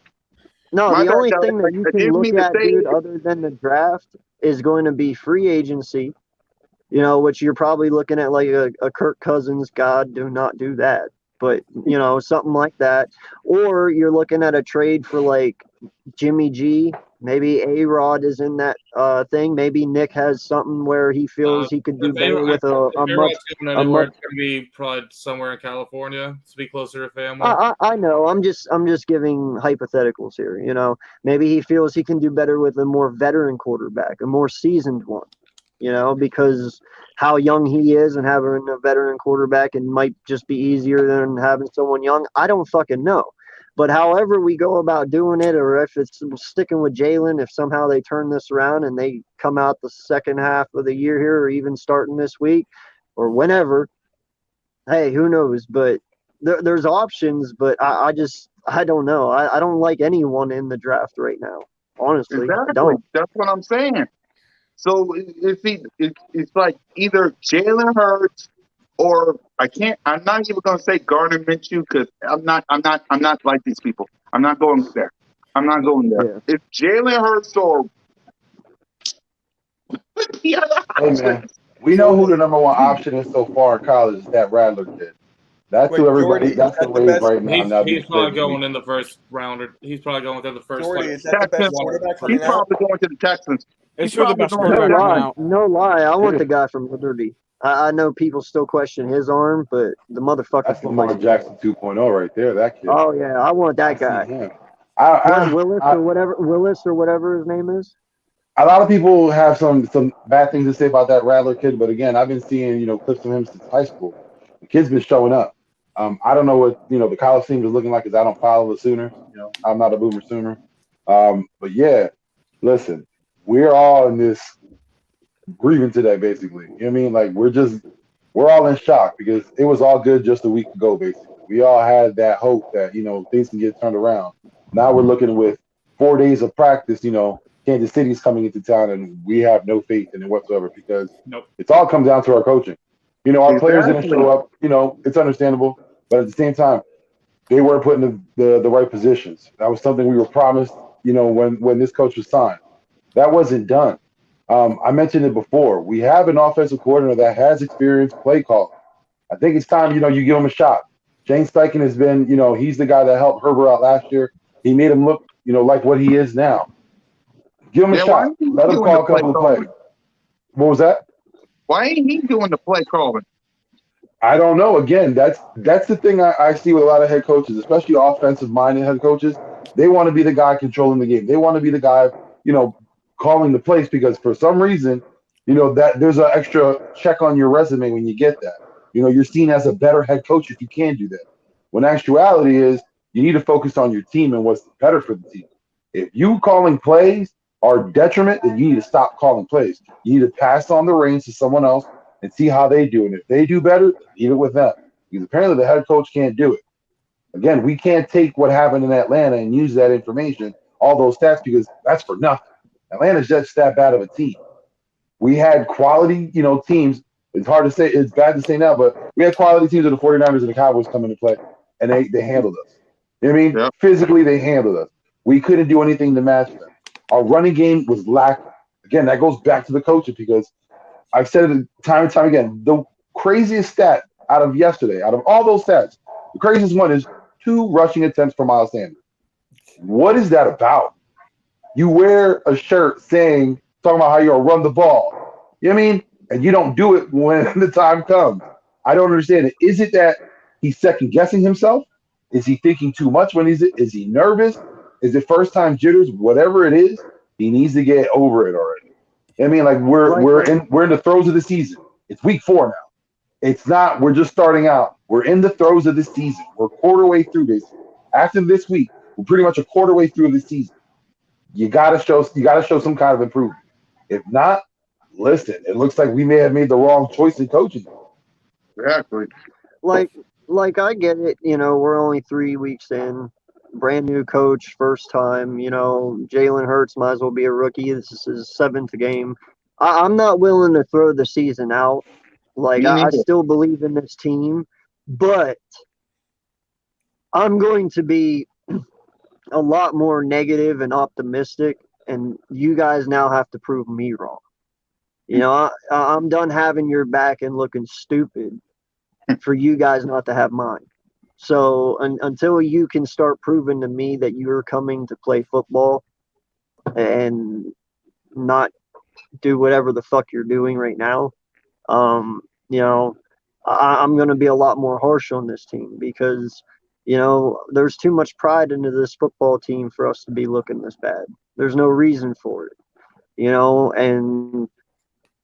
no, My the bad, only guys. thing that you I can didn't look mean to at, say dude, it. other than the draft is going to be free agency, you know, which you're probably looking at like a Kirk Cousins, God, do not do that. But, you know, something like that. Or you're looking at a trade for like Jimmy G. Maybe A-Rod is in that thing. Maybe Nick has something where he feels he could do better with If a A-Rod's going anywhere, much. it's gonna be probably somewhere in California to be closer to family. I know. I'm just giving hypotheticals here. You know, maybe he feels he can do better with a more veteran quarterback, a more seasoned one. You know, because how young he is and having a veteran quarterback, and might just be easier than having someone young. I don't fucking know. But however we go about doing it, or if it's sticking with Jalen, if somehow they turn this around and they come out the second half of the year here, or even starting this week, or whenever, hey, who knows? But there's options, but I don't know. I don't like anyone in the draft right now. Honestly, I Exactly. don't. That's what I'm saying. So it's like either Jalen Hurts or I can't. I'm not even going to say Gardner Minshew because I'm not like these people. I'm not going there. I'm not going there. Yeah. It's Jalen Hurts or the other Hey option. man, we know who the number one option is so far in college is that Rattler kid. That's Wait, who everybody. Jordy, is That's the that the wave best? right now. He's Now he's these probably days. going in the first round, or he's probably going within the first Jordy, like is that the best Texans. quarterback He's coming out? probably going to the Texans. It's He's who the probably best going to the No quarterback coming lie, Texans. out. no lie. I want the guy from Liberty. I know people still question his arm, but the motherfucker's That's from Lamar high school. Jackson 2.0 right there. That kid. Oh yeah, I want I that see guy. him. Willis or whatever his name is. A lot of people have some bad things to say about that Rattler kid, but again, I've been seeing clips of him since high school. The kid's been showing up. I don't know what the college team is looking like because I don't follow the Sooners. I'm not a Boomer Sooner. But yeah, listen, we're all in this grieving today, basically. You know what I mean? Like we're all in shock because it was all good just a week ago, basically. We all had that hope that things can get turned around. Now we're looking with 4 days of practice. Kansas City's coming into town, and we have no faith in it whatsoever because Nope. it's all comes down to our coaching. Our players didn't Exactly. show up. It's understandable, but at the same time, they weren't put in the right positions. That was something we were promised. When this coach was signed, that wasn't done. I mentioned it before. We have an offensive coordinator that has experience play calling. I think it's time you give him a shot. Shane Steichen has been he's the guy that helped Herbert out last year. He made him look like what he is now. Give him a Why shot. ain't he Let him doing call the a play couple of calling? plays. What was that? Why ain't he doing the play calling? I don't know. Again, that's the thing I see with a lot of head coaches, especially offensive-minded head coaches. They want to be the guy controlling the game. They want to be the guy, calling the plays because for some reason, that there's an extra check on your resume when you get that. You're seen as a better head coach if you can do that. When actuality is you need to focus on your team and what's better for the team. If you calling plays are detriment, then you need to stop calling plays. You need to pass on the reins to someone else and see how they do. And if they do better, leave it with them. Because apparently the head coach can't do it. Again, we can't take what happened in Atlanta and use that information, all those stats, because that's for nothing. Atlanta's just that bad of a team. We had quality, teams. It's hard to say. It's bad to say now, but we had quality teams of the 49ers and the Cowboys come into play, and they handled us. You know what I mean? Yeah. Physically, they handled us. We couldn't do anything to match them. Our running game was lacking. Again, that goes back to the coaching because I've said it time and time again. craziest stat out of yesterday, out of all those stats, the craziest one is 2 rushing attempts for Miles Sanders. What is that about? You wear a shirt talking about how you'll run the ball. You know what I mean? And you don't do it when the time comes. I don't understand it. Is it that he's second guessing himself? Is he thinking too much when is he nervous? Is it first time jitters? Whatever it is, he needs to get over it already. I mean, like we're in the throes of the season. It's week 4 now. It's not we're just starting out. We're in the throes of the season. We're quarter way through this. After this week, we're pretty much a quarter way through the season. You gotta show some kind of improvement. If not, listen, it looks like we may have made the wrong choice in coaching. Exactly. Like I get it, we're only 3 weeks in, brand new coach, first time, Jalen Hurts might as well be a rookie. This is his 7th game. I'm not willing to throw the season out. Like Me I neither. still believe in this team, but I'm going to be a lot more negative and optimistic, and you guys now have to prove me wrong. I'm done having your back and looking stupid for you guys not to have mine. So until you can start proving to me that you're coming to play football and not do whatever the fuck you're doing right now, I'm going to be a lot more harsh on this team because, there's too much pride into this football team for us to be looking this bad. There's no reason for it, and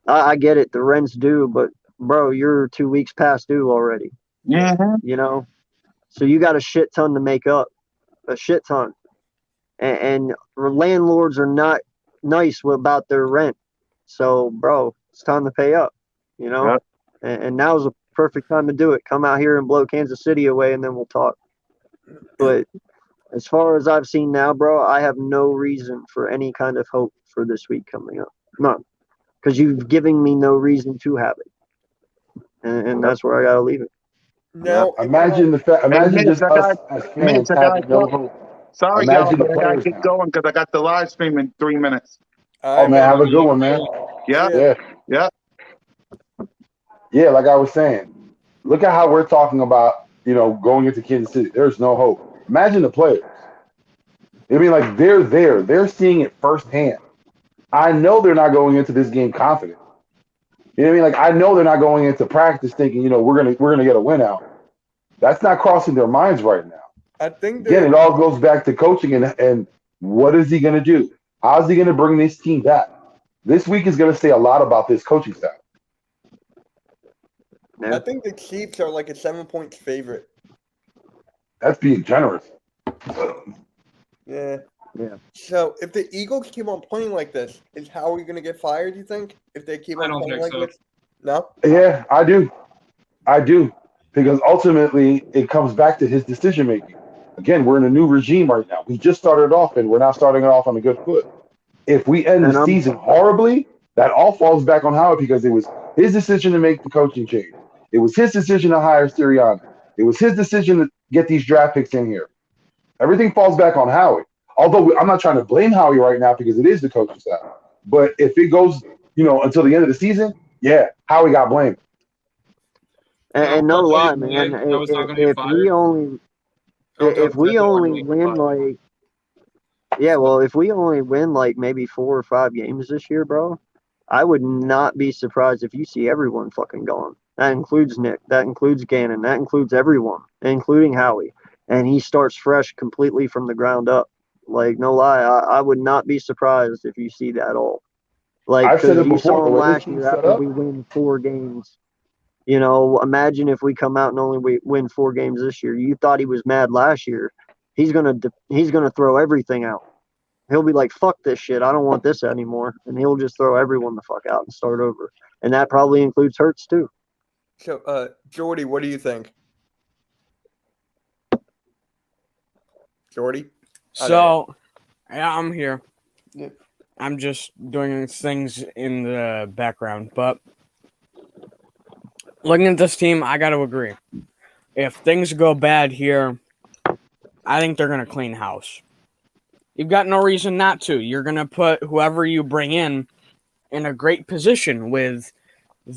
I get it. The rent's due, but bro, you're 2 weeks past due already. Mhm. So you got a shit ton to make up, a shit ton, and landlords are not nice about their rent. So, bro, it's time to pay up. Yep. And now's the perfect time to do it. Come out here and blow Kansas City away, and then we'll talk. But as far as I've seen now, bro, I have no reason for any kind of hope for this week coming up. None. Because you've given me no reason to have it. And that's where I got to leave it. Now, Imagine Hey, just Mitch, us as fans I having gotta no go. hope. Sorry, y'all, Imagine the but I gotta players get now. going because I got the live stream in 3 minutes. all Oh right, man, man. have a good one, man. Yeah, Yeah. yeah. Yeah, like I was saying, look at how we're talking about, going into Kansas City. There's no hope. Imagine the players. I mean, like they're there. They're seeing it firsthand. I know they're not going into this game confident. You know what I mean? Like I know they're not going into practice thinking, we're gonna get a win out. That's not crossing their minds right now. I think Again, that it all goes back to coaching and what is he gonna do? How's he gonna bring this team back? This week is gonna say a lot about this coaching staff. I think the Chiefs are like a 7-point favorite. That's being generous. Yeah. Yeah. So if the Eagles keep on playing like this, is Howie going to get fired? You think if they keep I on don't playing think like so. this? No. Yeah, I do. Because ultimately it comes back to his decision making. Again, we're in a new regime right now. We just started off and we're not starting it off on a good foot. If we end And the I'm season horribly, that all falls back on Howard because it was his decision to make the coaching change. It was his decision to hire Sirianni. It was his decision to get these draft picks in here. Everything falls back on Howie. Although I'm not trying to blame Howie right now because it is the coaching staff. But if it goes, until the end of the season, yeah, Howie got blamed. and no I'll tell lie, you, man. I was not going to get If we fired. only I don't if tell we Ted Warren only to get win fired. if we only win like maybe 4 or 5 games this year, bro, I would not be surprised if you see everyone fucking gone. That includes Nick. That includes Gannon. That includes everyone, including Howie. And he starts fresh completely from the ground up. Like, no lie, I would not be surprised if you see that all. Like, I've said because it you before, saw the him way this last team's year set after up. we win 4 games. Imagine if we come out and only win 4 games this year. You thought he was mad last year. He's gonna throw everything out. He'll be like, fuck this shit. I don't want this anymore. And he'll just throw everyone the fuck out and start over. And that probably includes Hurts too. So, Jordy, what do you think? Jordy? So, yeah, I'm here. Yeah. I'm just doing things in the background. But looking at this team, I got to agree. If things go bad here, I think they're going to clean house. You've got no reason not to. You're going to put whoever you bring in a great position with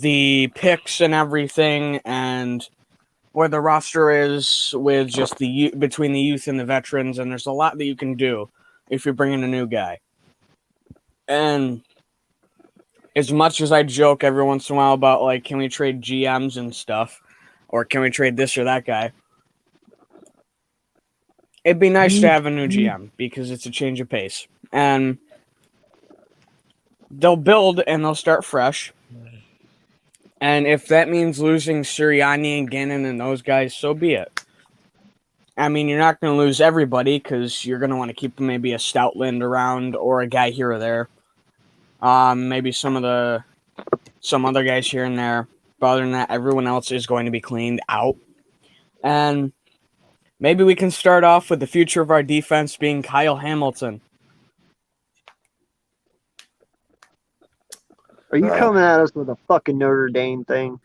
the picks and everything, and where the roster is with just between the youth and the veterans, and there's a lot that you can do if you're bringing a new guy. And as much as I joke every once in a while about, like, can we trade GMs and stuff, or can we trade this or that guy, it'd be nice to have a new GM because it's a change of pace. And they'll build and they'll start fresh. And if that means losing Sirianni and Gannon and those guys, so be it. I mean, you're not going to lose everybody because you're going to want to keep maybe a Stoutland around or a guy here or there. Maybe some other guys here and there. But other than that, everyone else is going to be cleaned out. And maybe we can start off with the future of our defense being Kyle Hamilton. Are you coming at us with a fucking Notre Dame thing?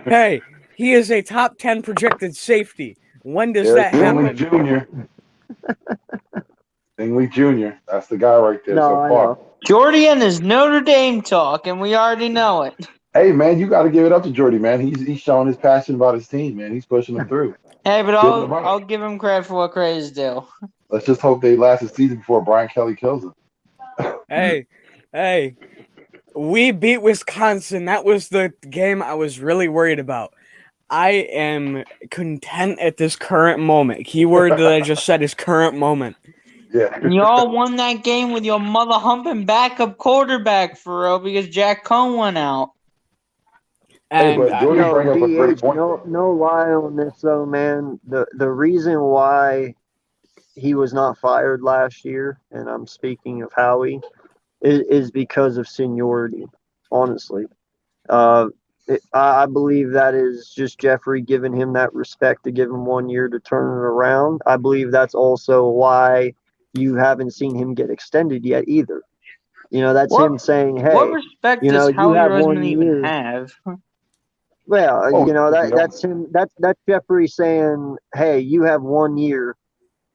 Hey, he is a top 10 projected safety. When does that Stingley happen? Jr. Stingley Jr. That's the guy right there so far. Jordan is Notre Dame talk, and we already know it. Hey, man, you got to give it up to Jordy, man. He's showing his passion about his team, man. He's pushing them through. Hey, but I'll give him credit for what credit is due. Let's just hope they last the season before Brian Kelly kills him. Hey, we beat Wisconsin. That was the game I was really worried about. I am content at this current moment. Keyword that I just said is current moment. Yeah. And you all won that game with your mother humping backup quarterback for real because Jack Cohn went out. And hey, but Jordy bring up a great point. No lie on this though, man. The reason why he was not fired last year, and I'm speaking of Howie, is because of seniority. Honestly, I believe that is just Jeffrey giving him that respect to give him 1 year to turn it around. I believe that's also why you haven't seen him get extended yet either. You know, that's him saying, "Hey, what respect you know, does Howie you have Roseman 1 even year." have? Well, you know, that's him. That's Jeffrey saying, "Hey, you have 1 year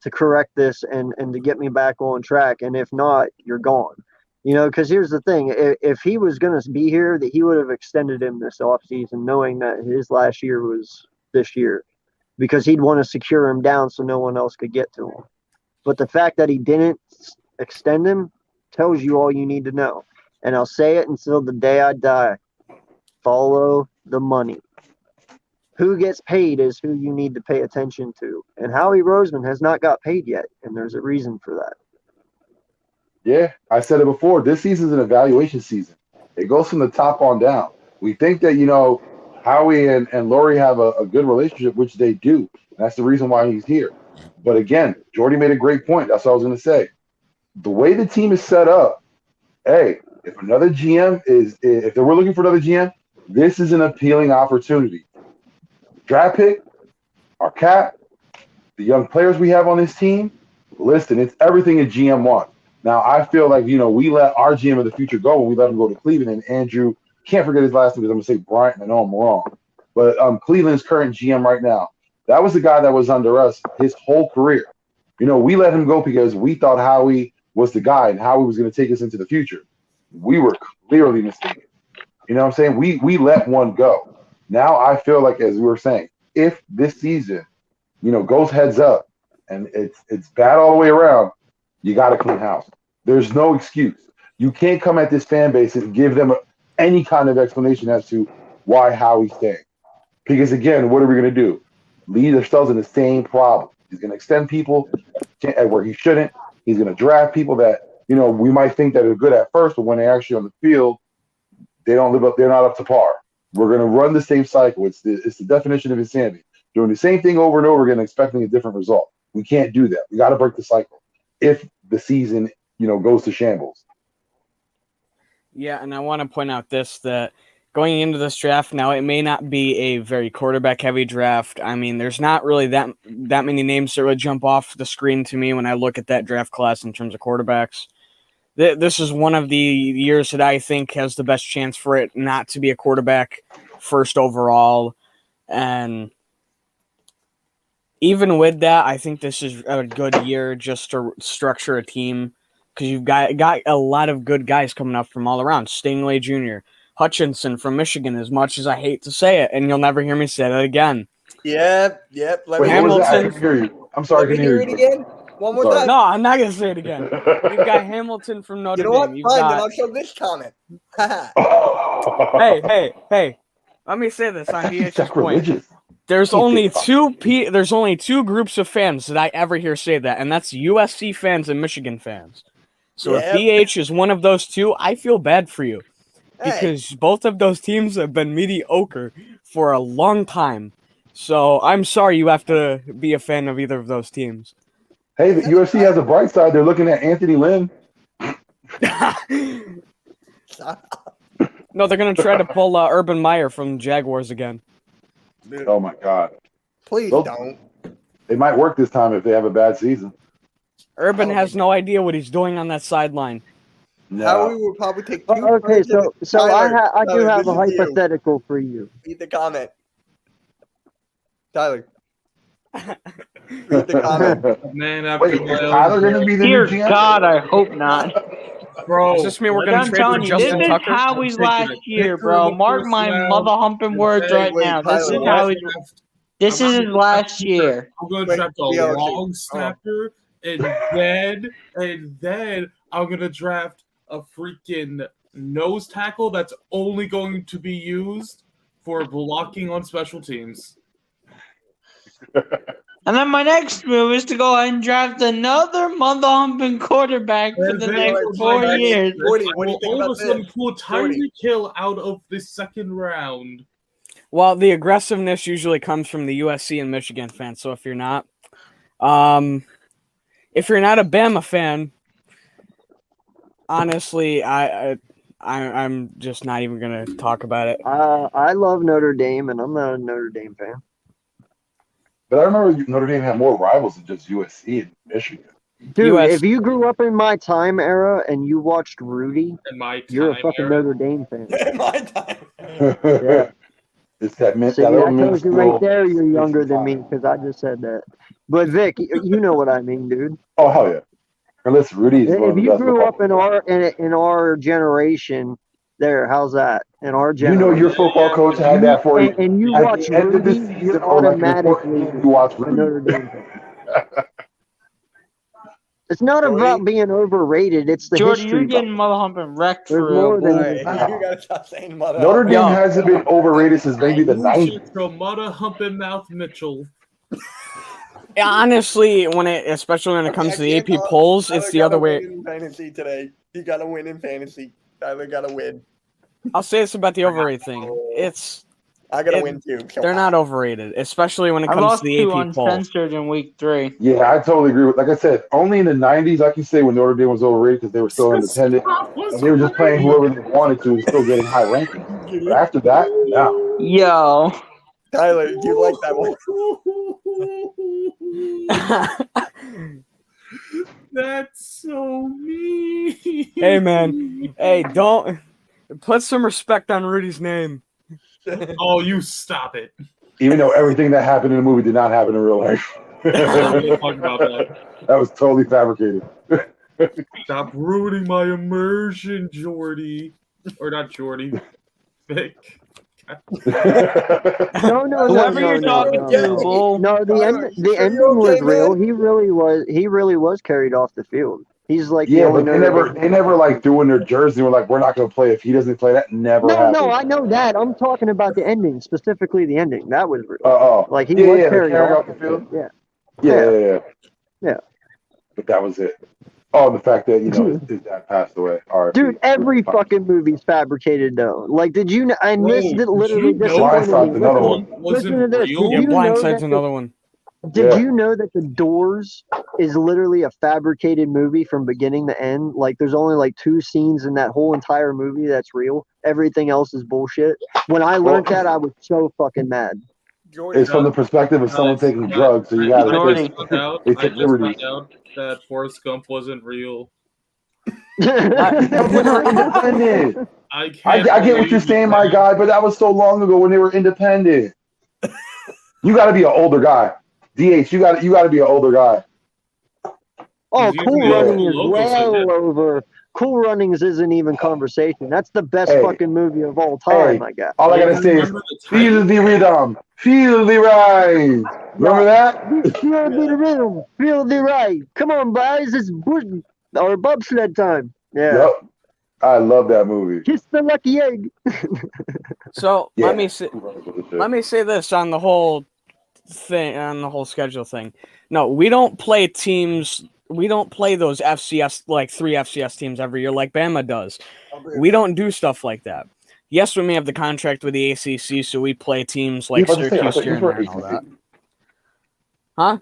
to correct this and to get me back on track, and if not, you're gone." You know, because here's the thing: if he was going to be here, that he would have extended him this offseason, knowing that his last year was this year, because he'd want to secure him down so no one else could get to him. But the fact that he didn't extend him tells you all you need to know. And I'll say it until the day I die: follow the money. Who gets paid is who you need to pay attention to. And Howie Roseman has not got paid yet, and there's a reason for that. Yeah, I said it before. This season's an evaluation season. It goes from the top on down. We think that, you know, Howie and Laurie have a good relationship, which they do. That's the reason why he's here. But again, Jordy made a great point. That's what I was going to say. The way the team is set up, hey, if another GM if we're looking for another GM, this is an appealing opportunity. Draft pick, our cap, the young players we have on this team, listen, it's everything a GM wants. Now, I feel like, you know, we let our GM of the future go when we let him go to Cleveland. And Andrew, can't forget his last name because I'm going to say Bryant, and I know I'm wrong. But Cleveland's current GM right now, that was the guy that was under us his whole career. You know, we let him go because we thought Howie was the guy and Howie was going to take us into the future. We were clearly mistaken. You know what I'm saying? We let one go. Now I feel like, as we were saying, if this season, you know, goes heads up and it's bad all the way around, you got to clean house. There's no excuse. You can't come at this fan base and give them any kind of explanation as to why Howie's staying. Because, again, what are we going to do? Lead ourselves in the same problem. He's going to extend people where he shouldn't. He's going to draft people that, you know, we might think that are good at first, but when they're actually on the field, they don't live up. They're not up to par. We're going to run the same cycle. It's the definition of insanity. Doing the same thing over and over again, expecting a different result. We can't do that. We got to break the cycle if the season, you know, goes to shambles. Yeah, and I want to point out that going into this draft now, it may not be a very quarterback-heavy draft. I mean, there's not really that many names that would jump off the screen to me when I look at that draft class in terms of quarterbacks. This is one of the years that I think has the best chance for it not to be a quarterback first overall. And even with that, I think this is a good year just to structure a team because you've got a lot of good guys coming up from all around. Stingley Jr., Hutchinson from Michigan, as much as I hate to say it, and you'll never hear me say that again. Yep. Wait, what was that? I couldn't hear you. I'm sorry, I Let me couldn't hear hear it you. again. One more Sorry. time. No, I'm not going to say it again. You've got Hamilton from Notre You know what? Dame. You've Fine, then got... I'll show this comment. Hey. Let me say this That's on actually DH's point. sacrilegious. There's only two groups of fans that I ever hear say that, and that's USC fans and Michigan fans. So Yep. if DH is one of those two, I feel bad for you. Hey. Because both of those teams have been mediocre for a long time. So I'm sorry you have to be a fan of either of those teams. Hey, the UFC has a bright side. They're looking at Anthony Lynn. No, they're going to try to pull Urban Meyer from Jaguars again. Oh, my God. Please Well, don't. It might work this time if they have a bad season. Urban has no idea what he's doing on that sideline. Howie will probably take 2 Okay, birds of so Tyler, I do Tyler, have a this is you. hypothetical for you. Read the comment. Tyler. Read the comment. Man, after Wait, my is own Tyler going to be the Dear new GM? God, I hope not. bro. Does this mean we're let going me to I'm trade for telling you, this Justin is Tucker? Howie's Taking last a year, kicker bro. in the Mark first my round, mother humping and words then- right now. This Tyler, is Howie's. This is his last year. I'm going to Wait, draft a yeah, okay. long snapper, and then I'm going to draft a freaking nose tackle that's only going to be used for blocking on special teams. And then my next move is to go ahead and draft another mother humping quarterback for And the then next Jordy, 4 years. Jordy, what do you think all about of a sudden this? pull Jordy. Tyreek Hill out of the second round. Well, the aggressiveness usually comes from the USC and Michigan fans. So if you're not a Bama fan, honestly, I'm just not even gonna talk about it. I love Notre Dame, and I'm not a Notre Dame fan. But I remember Notre Dame had more rivals than just USC and Michigan. Dude, US if you grew up in my time era and you watched Rudy, In my you're a time fucking era. Notre Dame fan. My time. Yeah. It's that See, that little that tells you right minuscule there you're younger space of than me time. because I just said that. But Vic, you know what I mean, dude. Oh hell yeah! And listen, Rudy is one If of the you best. grew up in football our generation, there, how's that? In our players. You know your generation, football coach had that for you. and you At watch the end of the Rudy, season, you're or like an important automatically game, you watch a Rudy. Notre Dame fan. It's not Jordy? about being overrated. It's the Jordy, history. you're getting mother humping wrecked There's for real, more than boy. Alright, you gotta stop saying mother. Notre Dame Yo. hasn't been overrated since maybe the Who's 90s. your mother humping mouth Mitchell? honestly, especially when it comes to the AP polls, it's the other way. Win in fantasy today. You gotta win in fantasy. Tyler gotta win. I'll say this about the overrated thing. I gotta win too. So They're not overrated, especially when it I comes lost to the two AP poll. uncensored in week 3. Yeah, I totally agree with. Like I said, only in the 90s I can say when Notre Dame was overrated because they were still independent and they were just playing whoever they wanted to and still getting high rankings. But after that, no. Yo. Tyler, you like that one? That's so mean. Hey, man. Hey, don't put some respect on Rudy's name. Oh, you stop it. Even though everything that happened in the movie did not happen in real life. I don't give a fuck about that. That was totally fabricated. Stop ruining my immersion, Jordy. Or not Jordy. Vic. No, Whoever you're talking to, Bull. No, the ending was real. He really was carried off the field. He's like Yeah, but they never like threw in their jersey and were like, we're not gonna play if he doesn't play. That never happened. No, I know that. I'm talking about the ending, specifically the ending. That was real. Like he was carried off off the field. Yeah. But that was it. Oh, the fact that his dad passed away. Dude, every fucking movie's fabricated though. Like, did you know? And this literally disappointed me. Another one. Listen to this. Yeah, Blindside's another one. Did you know that The Doors is literally a fabricated movie from beginning to end? Like, there's only like 2 scenes in that whole entire movie that's real. Everything else is bullshit. When I learned that, I was so fucking mad. It's from the perspective of someone taking drugs, so you got to. They take liberties. Found out that Forrest Gump wasn't real. When they were independent. I get what you're saying, my guy, but that was so long ago when they were independent. You got to be an older guy. DH, you got to be an older guy. Oh, Cool Running is well over Cool Runnings isn't even conversation. That's the best Hey. fucking movie of all time, my guy. All I You gotta say is remember the feel Titans? the rhythm, feel the rise. Remember that? Feel the rhythm, feel the ride. Come on, boys, it's bush or bobsled time. Yeah. Yep. I love that movie. Kiss the lucky egg. So Yeah. let me say this on the whole thing, on the whole schedule thing. No, we don't play teams. We don't play those FCS, like 3 FCS teams every year like Bama does. We don't do stuff like that. Yes, we may have the contract with the ACC, so we play teams like Yeah, I was about to say, I Syracuse thought here you and were there and all that. ACC. Huh?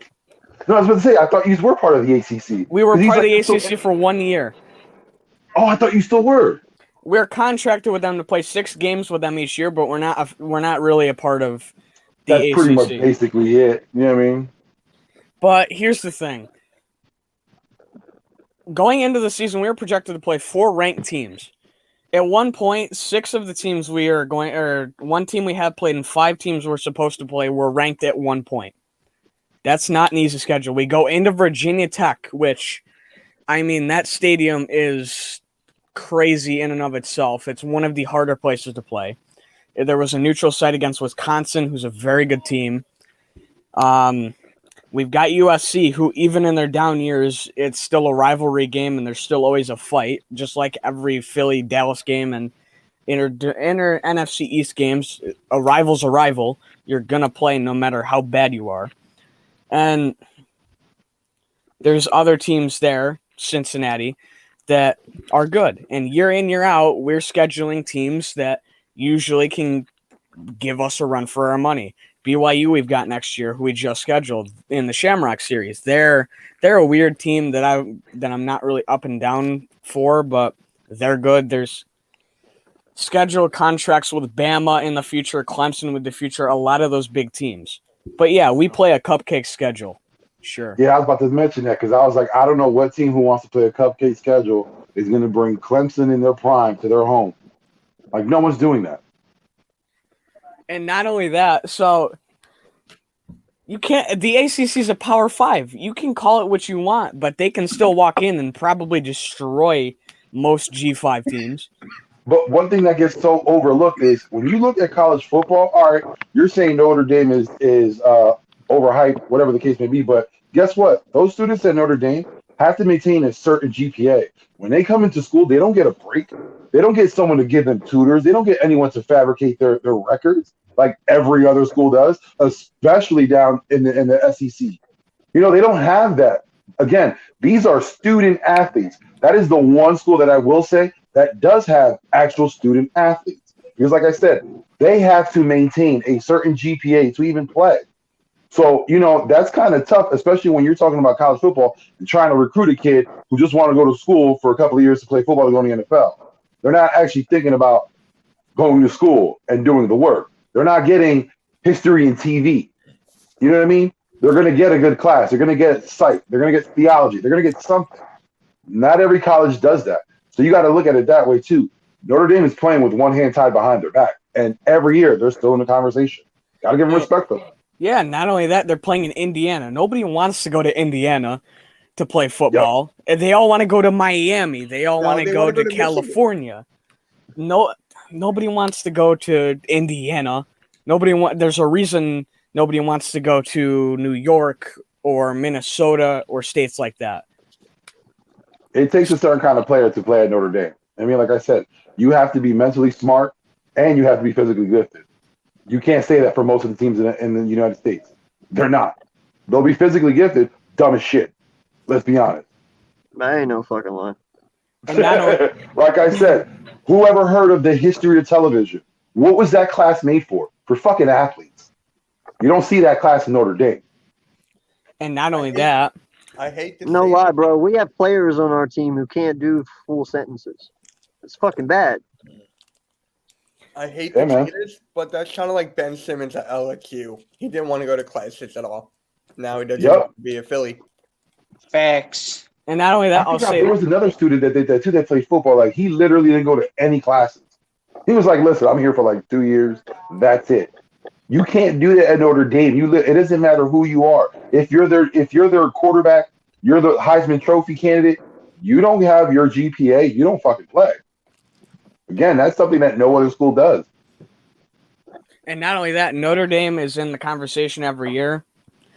No, I was about to say, I thought you were part of the ACC. We were 'Cause he's part of the like, ACC for 1 year. Oh, I thought you still were. We're contracted with them to play 6 games with them each year, but we're not really a part of the That's ACC. pretty much basically it. You know what I mean? But here's the thing. Going into the season, we were projected to play 4 ranked teams. At one point, 6 of the teams we are going, or one team we have played and 5 teams we're supposed to play were ranked at one point. That's not an easy schedule. We go into Virginia Tech, which, I mean, that stadium is crazy in and of itself. It's one of the harder places to play. There was a neutral site against Wisconsin, who's a very good team. We've got USC, who even in their down years, it's still a rivalry game, and there's still always a fight, just like every Philly-Dallas game and inter NFC East games. A rival's a rival. You're going to play no matter how bad you are. And there's other teams there, Cincinnati, that are good. And year in, year out, we're scheduling teams that usually can give us a run for our money. BYU we've got next year, who we just scheduled in the Shamrock Series. They're a weird team that I'm not really up and down for, but they're good. There's scheduled contracts with Bama in the future, Clemson with the future, a lot of those big teams. But yeah, we play a cupcake schedule. Sure. Yeah, I was about to mention that because I was like, I don't know what team who wants to play a cupcake schedule is going to bring Clemson in their prime to their home. Like, no one's doing that. And not only that, so you can't. The ACC is a Power 5. You can call it what you want, but they can still walk in and probably destroy most G5 teams. But one thing that gets so overlooked is when you look at college football. All right, you're saying Notre Dame is overhyped, whatever the case may be. But guess what? Those students at Notre Dame have to maintain a certain GPA. When they come into school, they don't get a break. They don't get someone to give them tutors. They don't get anyone to fabricate their records like every other school does, especially down in the SEC. You know, they don't have that. Again, these are student athletes. That is the one school that I will say that does have actual student athletes. Because like I said, they have to maintain a certain GPA to even play. So, you know, that's kind of tough, especially when you're talking about college football and trying to recruit a kid who just want to go to school for a couple of years to play football to go in the NFL. They're not actually thinking about going to school and doing the work. They're not getting history and TV. You know what I mean? They're going to get a good class. They're going to get psych. They're going to get theology. They're going to get something. Not every college does that. So you got to look at it that way too. Notre Dame is playing with one hand tied behind their back. And every year they're still in the conversation. Got to give them respect though. Yeah, not only that, they're playing in Indiana. Nobody wants to go to Indiana to play football. Yep. They all want to go to Miami. They all want to go to California. Nobody wants to go to Indiana. There's a reason nobody wants to go to New York or Minnesota or states like that. It takes a certain kind of player to play at Notre Dame. I mean, like I said, you have to be mentally smart and you have to be physically gifted. You can't say that for most of the teams in the United States. They're not. They'll be physically gifted, dumb as shit. Let's be honest. I ain't no fucking lie. Like I said, whoever heard of the history of television? What was that class made for? For fucking athletes. You don't see that class in Notre Dame. And not only that. I hate to no lie, bro. We have players on our team who can't do full sentences. It's fucking bad. I hate to say this, but that's kind of like Ben Simmons at LSU. He didn't want to go to classes at all. Now he doesn't want to be a Philly. Facts. And not only that, I'll say there was another student that played football. Like he literally didn't go to any classes. He was like, "Listen, I'm here for like 2 years. That's it." You can't do that at Notre Dame. It doesn't matter who you are. If you're their quarterback, you're the Heisman Trophy candidate. You don't have your GPA, you don't fucking play. Again, that's something that no other school does. And not only that, Notre Dame is in the conversation every year.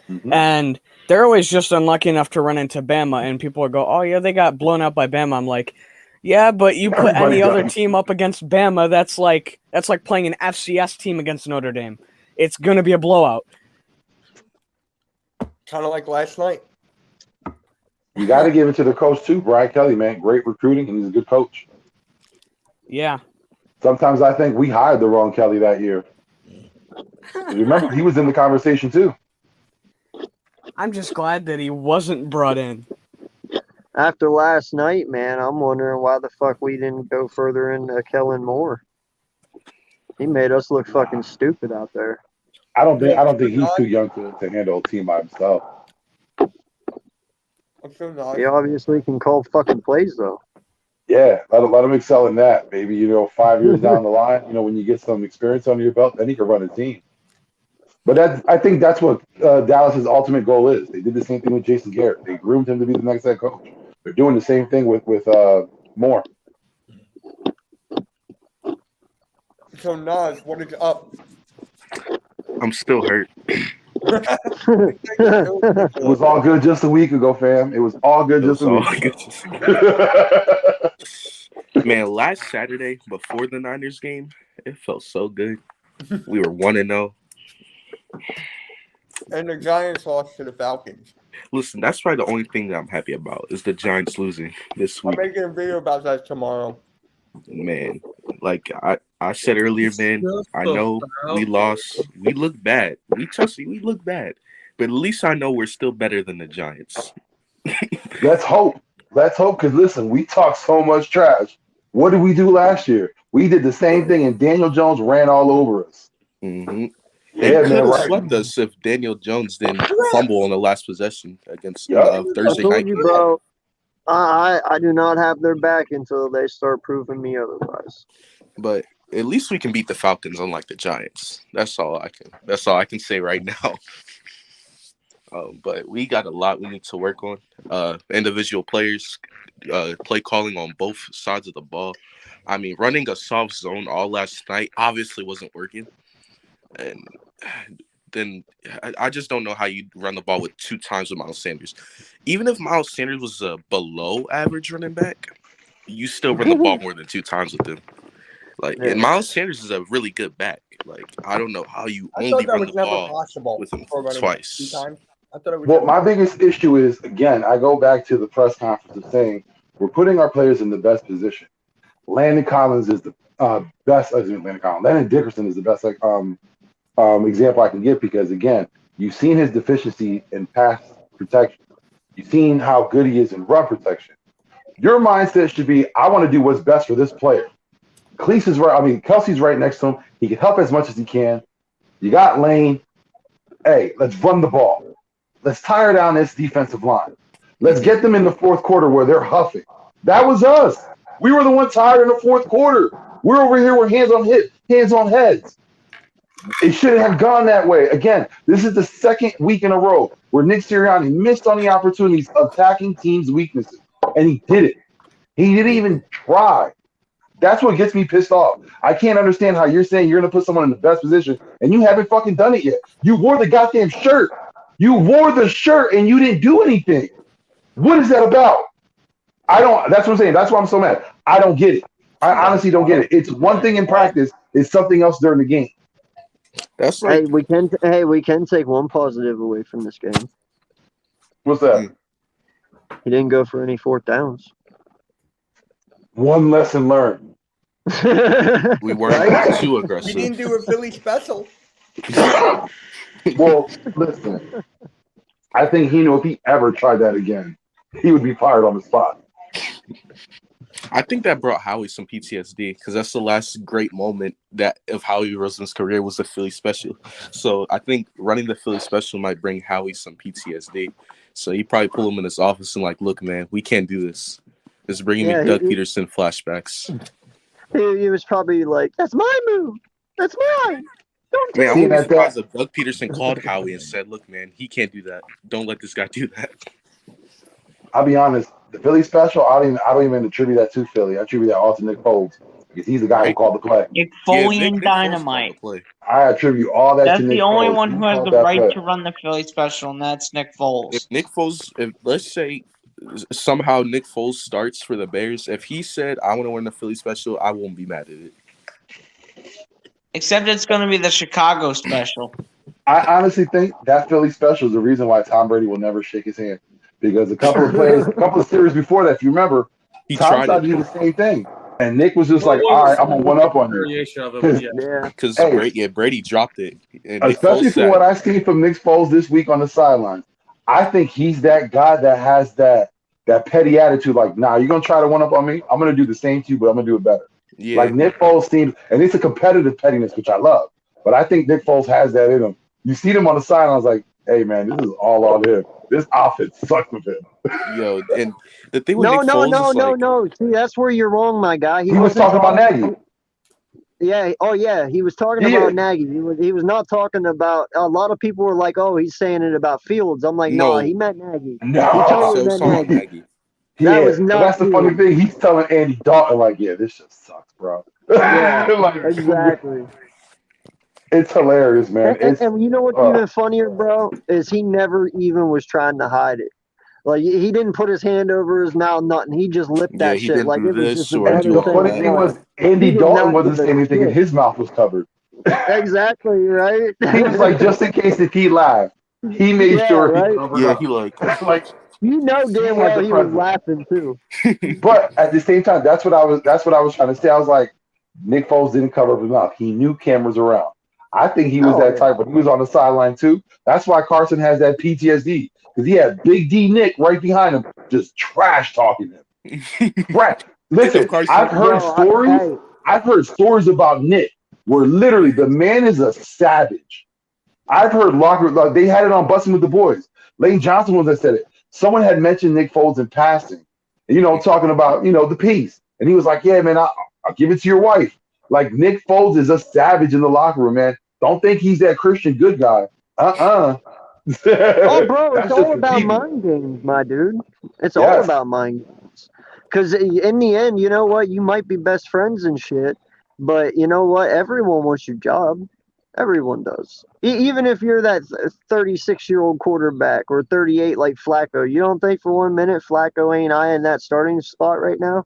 Mhm. And they're always just unlucky enough to run into Bama, and people will go, "Oh yeah, they got blown out by Bama." I'm like, "Yeah, but you put Everybody any other does. team up against Bama, that's like playing an FCS team against Notre Dame. It's gonna be a blowout." Kind of like last night. You got to give it to the coach too, Brian Kelly, man. Great recruiting, and he's a good coach. Yeah. Sometimes I think we hired the wrong Kelly that year. Remember, he was in the conversation too. I'm just glad that he wasn't brought in. After last night, man, I'm wondering why the fuck we didn't go further into Kellen Moore. He made us look fucking stupid out there. I don't think he's too young to handle a team by himself. I'm so nice. He obviously can call fucking plays though. Yeah, let him excel in that. Maybe 5 years down the line, when you get some experience under your belt, then he can run a team. But I think that's what Dallas's ultimate goal is. They did the same thing with Jason Garrett. They groomed him to be the next head coach. They're doing the same thing with Moore. So Nas, what is up? I'm still hurt. It was all good just a week ago, fam. It was all good It just was a all week good ago. Man, last Saturday before the Niners game, it felt so good. We were 1-0. And the Giants lost to the Falcons. Listen, that's probably the only thing that I'm happy about is the Giants losing this I'm week. making a video about that tomorrow. Man, like I said earlier, man, I know we lost. We look bad. We look bad. But at least I know we're still better than the Giants. Let's hope. Let's hope, because listen, we talk so much trash. What did we do last year? We did the same thing, and Daniel Jones ran all over us. Mm-hmm. Yeah, They could man, have right. swept us if Daniel Jones didn't fumble on the last possession against Yep. I Thursday told night you, game. bro. I do not have their back until they start proving me otherwise. But at least we can beat the Falcons, unlike the Giants. That's all I can say right now. But we got a lot we need to work on. Individual players, play calling on both sides of the ball. I mean, running a soft zone all last night obviously wasn't working. And then I just don't know how you run the ball with 2 times with Miles Sanders. Even if Miles Sanders was a below average running back, you still run the ball more than 2 times with him. And Miles Sanders is a really good back. I don't know how you I only thought that run was the never ball possible with him for running twice. 2 times. I thought it was Well, my biggest issue is, again, I go back to the press conference of saying we're putting our players in the best position. Landon Collins is the best. Landon Dickerson is the best example I can give, because, again, you've seen his deficiency in pass protection. You've seen how good he is in run protection. Your mindset should be, I want to do what's best for this player. Kelsey's right next to him. He can help as much as he can. You got Lane. Hey, let's run the ball. Let's tire down this defensive line. Let's get them in the fourth quarter where they're huffing. That was us. We were the ones tired in the fourth quarter. We're over here with hands on heads. It shouldn't have gone that way. Again, this is the second week in a row where Nick Sirianni missed on the opportunities of attacking teams' weaknesses, and he did it. He didn't even try. That's what gets me pissed off. I can't understand how you're saying you're going to put someone in the best position, and you haven't fucking done it yet. You wore the goddamn shirt. You wore the shirt, and you didn't do anything. What is that about? That's what I'm saying. That's why I'm so mad. I don't get it. I honestly don't get it. It's one thing in practice. It's something else during the game. That's we can take one positive away from this game. What's that? He didn't go for any 4th downs. One lesson learned. We weren't too aggressive. We didn't do a Philly special. Well, listen. I think he knew if he ever tried that again, he would be fired on the spot. I think that brought Howie some PTSD, because that's the last great moment of Howie Roseman's career was the Philly special. So I think running the Philly special might bring Howie some PTSD. So he probably pull him in his office and look, man, we can't do this. It's bringing me Doug Peterson flashbacks. He was probably like, "That's my move. That's mine. Don't Man, I wouldn't be surprised if Doug Peterson called Howie and said, look, man, he can't do that. Don't let this guy do that." I'll be honest. the Philly special, I don't even attribute that to Philly. I attribute that all to Nick Foles because he's the guy who Right? called the play. Nick Yeah, Foley and Nick Foles called Dynamite. the play. I attribute all that That's to the Nick only Foles. one He who has called the that right play. to run the Philly special, and that's Nick If Foles. Nick Foles, if let's say somehow Nick Foles starts for the Bears, if he said I want to run the Philly special, I won't be mad at it. Except it's going to be the Chicago special. I honestly think that Philly special is the reason why Tom Brady will never shake his hand because a couple of series before that, if you remember, He Tom tried tried to it do the same thing, and Nick was just Well, like, it "All was right, I'm gonna one up on you." variation of it, but yeah. Yeah. because Hey, Brady dropped it, and Nick especially Foles from said, what I've seen from Nick Foles this week on the sidelines, I think he's that guy that has that petty attitude. Like, nah, you're gonna try to one up on me. I'm gonna do the same to you, but I'm gonna do it better. "Yeah, Like Nick Foles seems, and it's a competitive pettiness, which I love. But I think Nick Foles has that in him. You see him on the side, and I was like, "Hey, man, this is all on him. This offense sucks with him." yo." And the thing with No, Nick no, Foles no, is no, like, no. See, that's where you're wrong, my guy. He was wasn't talking about Nagy. Yeah. Oh, yeah. He was talking Yeah. about Nagy. He was not talking about. A lot of people were like, "Oh, he's saying it about Fields." I'm like, "No, he no, meant Nagy. He No. he totally said meant something about Nagy. Nagy. That was But not that's the funny you." thing. He's telling Andy Dalton, like, "Yeah, this just sucks, bro." Yeah, Like, exactly. it's hilarious, man. And you know what's even funnier, bro, is he never even was trying to hide it. Like he didn't put his hand over his mouth, nothing. He just lipped Yeah, that he shit didn't like do it was this just the or and do the dumbest all thing funny that. thing was, ever. Andy He did Dalton not wasn't give a saying anything, and shit. his mouth was covered. Exactly, right? He was like, just in case if he laughed, he made Yeah, sure he right. covered Yeah, up. he like, Like You know he damn had well the he was presence. laughing too. But at the same time, that's what I was trying to say. I was like, Nick Foles didn't cover up his mouth. He knew cameras around. I think he was Oh that yeah. type, but he was on the sideline too. That's why Carson has that PTSD because he had Big D Nick right behind him, just trash talking him. Right. Listen, Carson- I've heard Bro, stories. hey, I've heard stories about Nick where literally the man is a savage. I've heard locker like they had it on Busting with the Boys. Lane Johnson was that said it. Someone had mentioned Nick Foles in passing, talking about the peace, and he was like, "Yeah, man, I'll give it to your wife." Like Nick Foles is a savage in the locker room, man. Don't think he's that Christian good guy. oh bro, it's That's just all the about people. mind games, my dude. It's all Yes. about mind games. Because in the end, you know what? You might be best friends and shit, but you know what? Everyone wants your job. Everyone does. Even if you're that 36-year-old quarterback or 38 like Flacco, you don't think for 1 minute Flacco ain't eyeing that starting spot right now?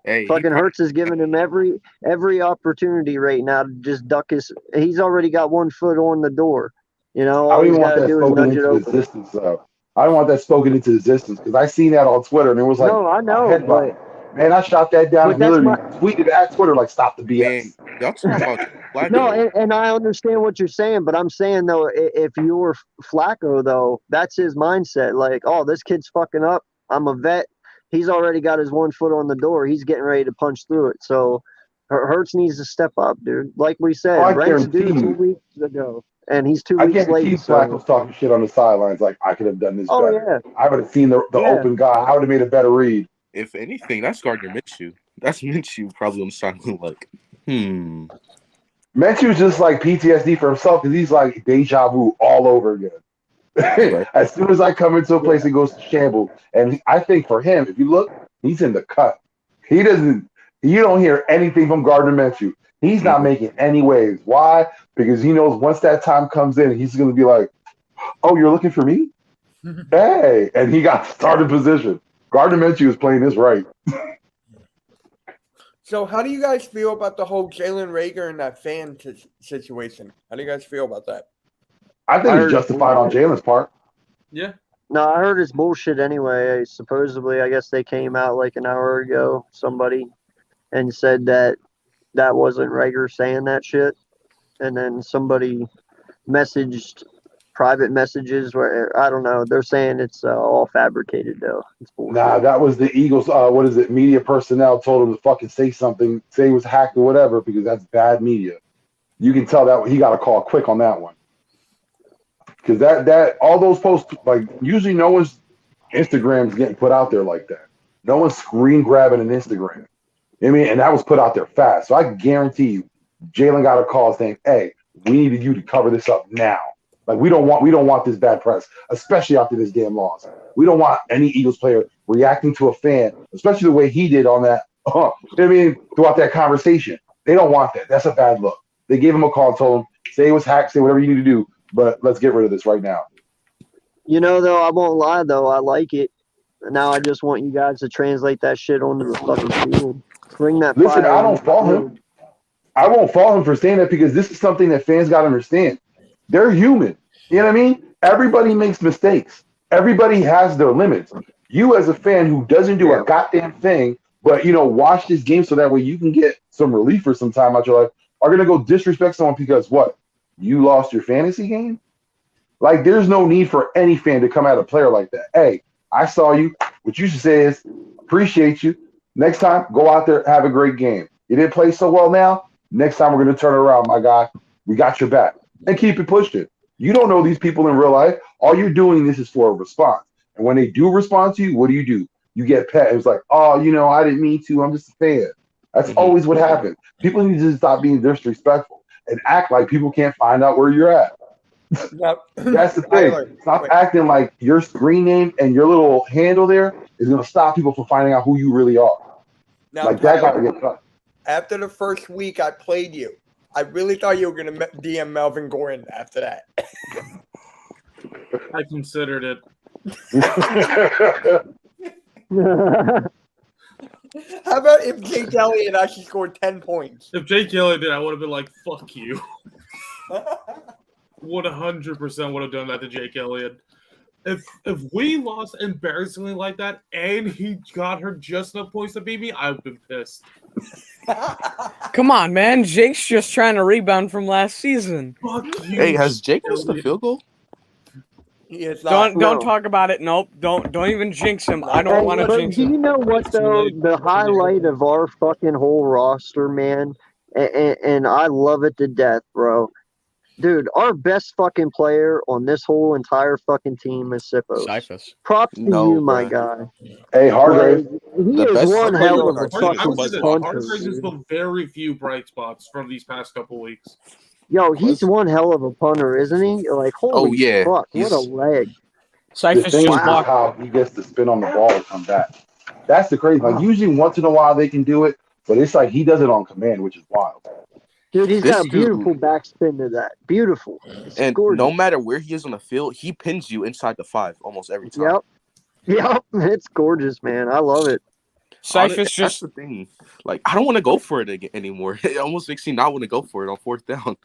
hey, he Fucking probably, Hurts is giving him every opportunity right now to just duck his. He's already got 1 foot on the door. I All don't he's even got want to that do is spoken nudge it into open. existence, though. I don't want that spoken into existence because I seen that on Twitter and it was like No, I a know, headline. but Man, I shot that down and that's literally my tweeted at Twitter like, "Stop the man, BS." y'all talking about Flacco. no, and I understand what you're saying, but I'm saying though, if you're Flacco though, that's his mindset. Like, oh, this kid's fucking up. I'm a vet. He's already got his 1 foot on the door. He's getting ready to punch through it. So Hurts needs to step up, dude. Like we said, I Brent's due guarantee 2 you. weeks ago, and he's 2 I weeks guarantee late. Flacco's So, talking shit on the sidelines like, "I could have done this oh better. yeah, I would have seen the yeah. open guy. I would have made a better read." If anything, that's Gardner Minshew. That's Minshew probably on the sideline like, Minshew's just like PTSD for himself because he's like deja vu all over again. right. As soon as I come into a place, he goes to shambles. And I think for him, if you look, he's in the cut. He doesn't. You don't hear anything from Gardner Minshew. He's not making any waves. Why? Because he knows once that time comes in, he's going to be like, "Oh, you're looking for me? Hey!" And he got started position. Gardner Minshew is playing this right. So, how do you guys feel about the whole Jalen Rager and that fan situation? How do you guys feel about that? I think I it's heard justified on Jalen's part. Yeah. No, I heard it's bullshit anyway. Supposedly, I guess they came out like an hour ago, somebody, and said that wasn't Rager saying that shit. And then somebody messaged private messages where, I don't know, they're saying it's all fabricated, though. It's bullshit. Nah, that was the Eagles. What is it? Media personnel told him to fucking say something, say it was hacked or whatever, because that's bad media. You can tell that he got a call quick on that one. Because that all those posts, like usually no one's Instagram's getting put out there like that. No one's screen grabbing an Instagram. I mean, and that was put out there fast. So I guarantee you, Jalen got a call saying, "Hey, we needed you to cover this up now." Like we don't want this bad press, especially after this damn loss. We don't want any Eagles player reacting to a fan, especially the way he did on that. Throughout that conversation, they don't want that. That's a bad look. They gave him a call, told him, say it was hacked, say whatever you need to do, but let's get rid of this right now. Though, I won't lie, though. I like it. Now I just want you guys to translate that shit onto the fucking field. Bring that Listen, fire I onto don't the fault field. him. I won't fault him for saying that because this is something that fans got to understand. They're human. You know what I mean? Everybody makes mistakes. Everybody has their limits. You as a fan who doesn't do a goddamn thing, but, watch this game so that way you can get some relief for some time out your life, are going to go disrespect someone because what? You lost your fantasy game? Like, there's no need for any fan to come at a player like that. Hey, I saw you. What you should say is, appreciate you. Next time, go out there, have a great game. You didn't play so well now. Next time, we're going to turn it around, my guy. We got your back. And keep it pushing. You don't know these people in real life. All you're doing this is for a response. And when they do respond to you, what do? You get pet. It's like, oh, I didn't mean to. I'm just a fan. That's always what happens. People need to stop being disrespectful and act like people can't find out where you're at. Now, That's the thing. Tyler, Stop wait. acting like your screen name and your little handle there is going to stop people from finding out who you really are. Now, Like that Tyler, got to get cut. after the first week I played you, I really thought you were going to DM Melvin Gordon after that. I considered it. How about if Jake Elliott actually scored 10 points? If Jake Elliott did, I would have been like, fuck you. 100% would have done that to Jake Elliott. If we lost embarrassingly like that and he got her just enough points to beat me, I would have been pissed. Come on, man. Jake's just trying to rebound from last season. Fuck you. Hey, has Jake missed the field goal? He is not. Don't talk about it. Nope. Don't even jinx him. I don't want to But jinx do you him. know what, though? The highlight of our fucking whole roster, man, and I love it to death, bro. Dude, our best fucking player on this whole entire fucking team is Sippos. Cyphus. Props to No, you, my bruh. guy. Hey, Hargrave. He The is best one player hell on of our a team I would say fucking this. puncher. Hargrave is dude. the very few bright spots from these past couple weeks. Yo, he's one hell of a punter, isn't he? Like, holy yeah. fuck, what a He's- leg. The Cyphus thing just is blocked. how he gets to spin on the ball and come back. That's the crazy. Like usually once in a while they can do it, but it's like he does it on command, which is wild. Dude, he's This got a beautiful dude- backspin to that. Beautiful. It's And gorgeous. no matter where he is on the field, he pins you inside the 5 almost every time. Yep, it's gorgeous, man. I love it. Cyphus That's just the thing. Like, I don't want to go for it anymore. It almost makes me not want to go for it on 4th down.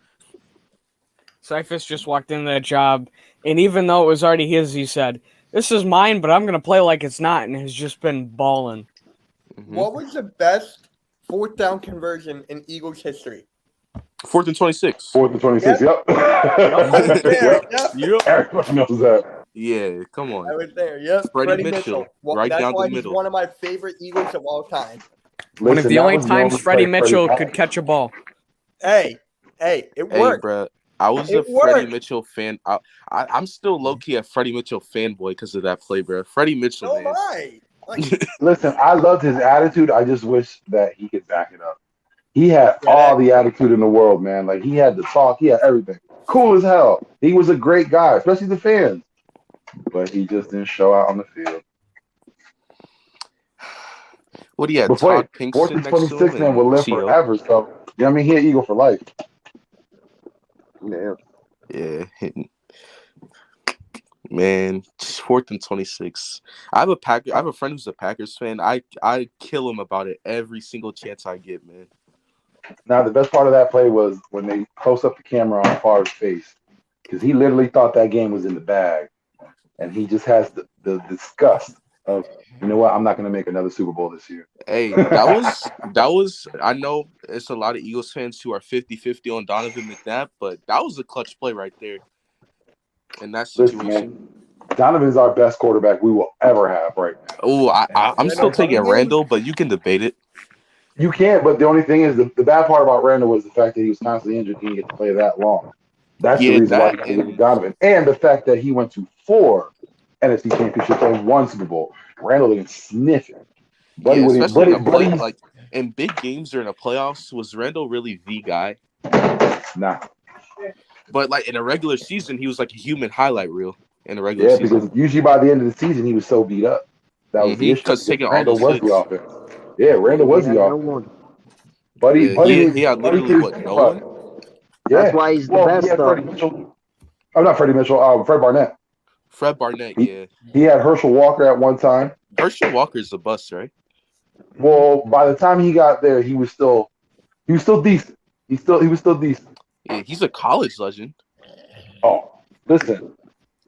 Cyphus just walked into that job, and even though it was already his, he said, "This is mine, but I'm gonna play like it's not," and has just been balling. Mhm. What was the best 4th down conversion in Eagles history? 4th and 26. 4th and 26. Yep. I was there. Yep. Everybody knows that. Yeah, come on. I was there. Yep. Freddie Mitchell, right that's down the why he's middle. one of my favorite Eagles of all time. One of Listen, the that only was times known to Freddie play Mitchell Freddie could catch a ball. It Hey, worked. bruh. I was It a Freddie worked. Mitchell fan. I'm still low-key a Freddie Mitchell fanboy because of that play, bruh. Freddie Mitchell, So am man. I. Like, Listen, I loved his attitude. I just wish that he could back it up. He had all the attitude in the world, man. Like he had the talk, he had everything. Cool as hell. He was a great guy, especially the fans. But he just didn't show out on the field. What do you have? But Todd wait, 4th Pinkston and next to 26 him man will and live T.O. forever. So, you know what I mean? He an Eagle for life. Yeah. Yeah. Man, just 4th and 26. I have a friend who's a Packers fan. I kill him about it every single chance I get, man. Now, the best part of that play was when they close up the camera on Favre's face. Because he literally thought that game was in the bag. And he just has the disgust of, you know what, I'm not going to make another Super Bowl this year. Hey, that was I know it's a lot of Eagles fans who are 50-50 on Donovan McNabb, but that was a clutch play right there in that Listen, situation. man, Donovan's our best quarterback we will ever have right now. Oh, I'm still taking Randall, but you can debate it. You can't, but the only thing is the bad part about Randall was the fact that he was constantly injured. He didn't get to play that long. That's the reason why he got to get Donovan. And the fact that he went to 4 NFC championships and 1 Super Bowl. Randall didn't sniff it. Yeah, especially like in big games during the playoffs, was Randall really the guy? Nah. But like in a regular season, he was like a human highlight reel in a regular Yeah, season. because usually by the end of the season, he was so beat up. That was the issue. Because taking all Randall those was hits. the offense. Yeah, Randall was the no offense. one. Buddy, Yeah, Buddy, he had Buddy literally what, no one? Yeah. That's why he's the Well, best, he had though. Freddie Mitchell. Oh, not Freddie Mitchell. Fred Barnett. Fred Barnett, yeah. He had Herschel Walker at one time. Herschel Walker's a bust, right? Well, by the time he got there, he was still decent. He was still decent. Yeah, he's a college legend. Oh, listen.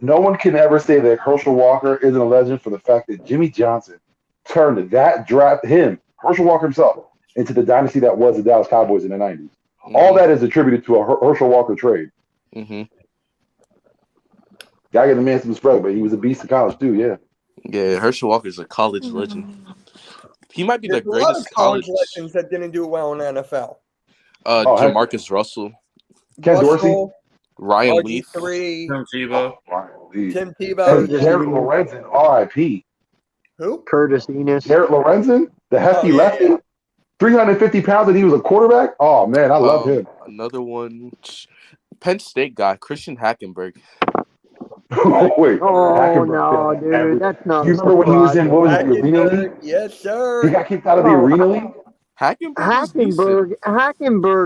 No one can ever say that Herschel Walker isn't a legend for the fact that Jimmy Johnson turned that draft, Herschel Walker himself, into the dynasty that was the Dallas Cowboys in the 90s. All that is attributed to a Herschel Walker trade. Mm-hmm. Gotta get the man some respect, but he was a beast in college too, yeah. Yeah, Herschel Walker's a college legend. He might be There's the a lot greatest of college legends that didn't do well in the NFL. Jamarcus Russell. Ken Dorsey. Ryan Leaf. Tim Tebow. Tim Tebow. And Garrett Lorenzen, R.I.P. Who? Curtis Enos. Garrett Lorenzen, the hefty lefty. Yeah. 350 pounds and he was a quarterback. Oh, man, I love him. Another one. Penn State guy, Christian Hackenberg. Wait. Oh, no, dude. That's not. You remember when he was in, what was it, the Arena League? Yes, sir. He got kicked out of the Arena League? Hackenberg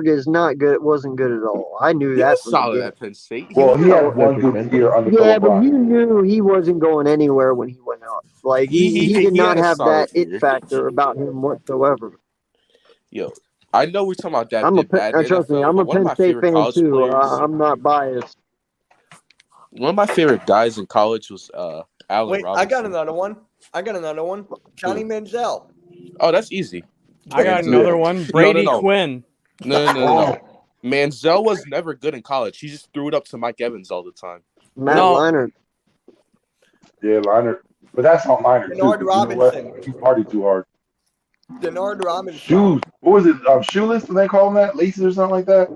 is not good. Wasn't good at all. I knew He that. was solid at Penn State. Well, he had one good year under Yeah, but O'Brien. you knew he wasn't going anywhere when he went out. Like he did not had a have solid that it year. factor about him whatsoever. Yo, I know we're talking about that. Trust me, I'm a Penn State fan too. I'm not biased. One of my favorite guys in college was Allen Wait, Robinson. I got another one. Johnny Manziel. Oh, that's easy. I got another one. Brady Quinn. No. Manziel was never good in college. He just threw it up to Mike Evans all the time. Matt Leinart. Yeah, Leinart. But that's not Leinart, too. Denard Robinson. You know he partied too hard. Denard Robinson. Shoes. What was it? Shoeless? Did they call him that? Laces or something like that?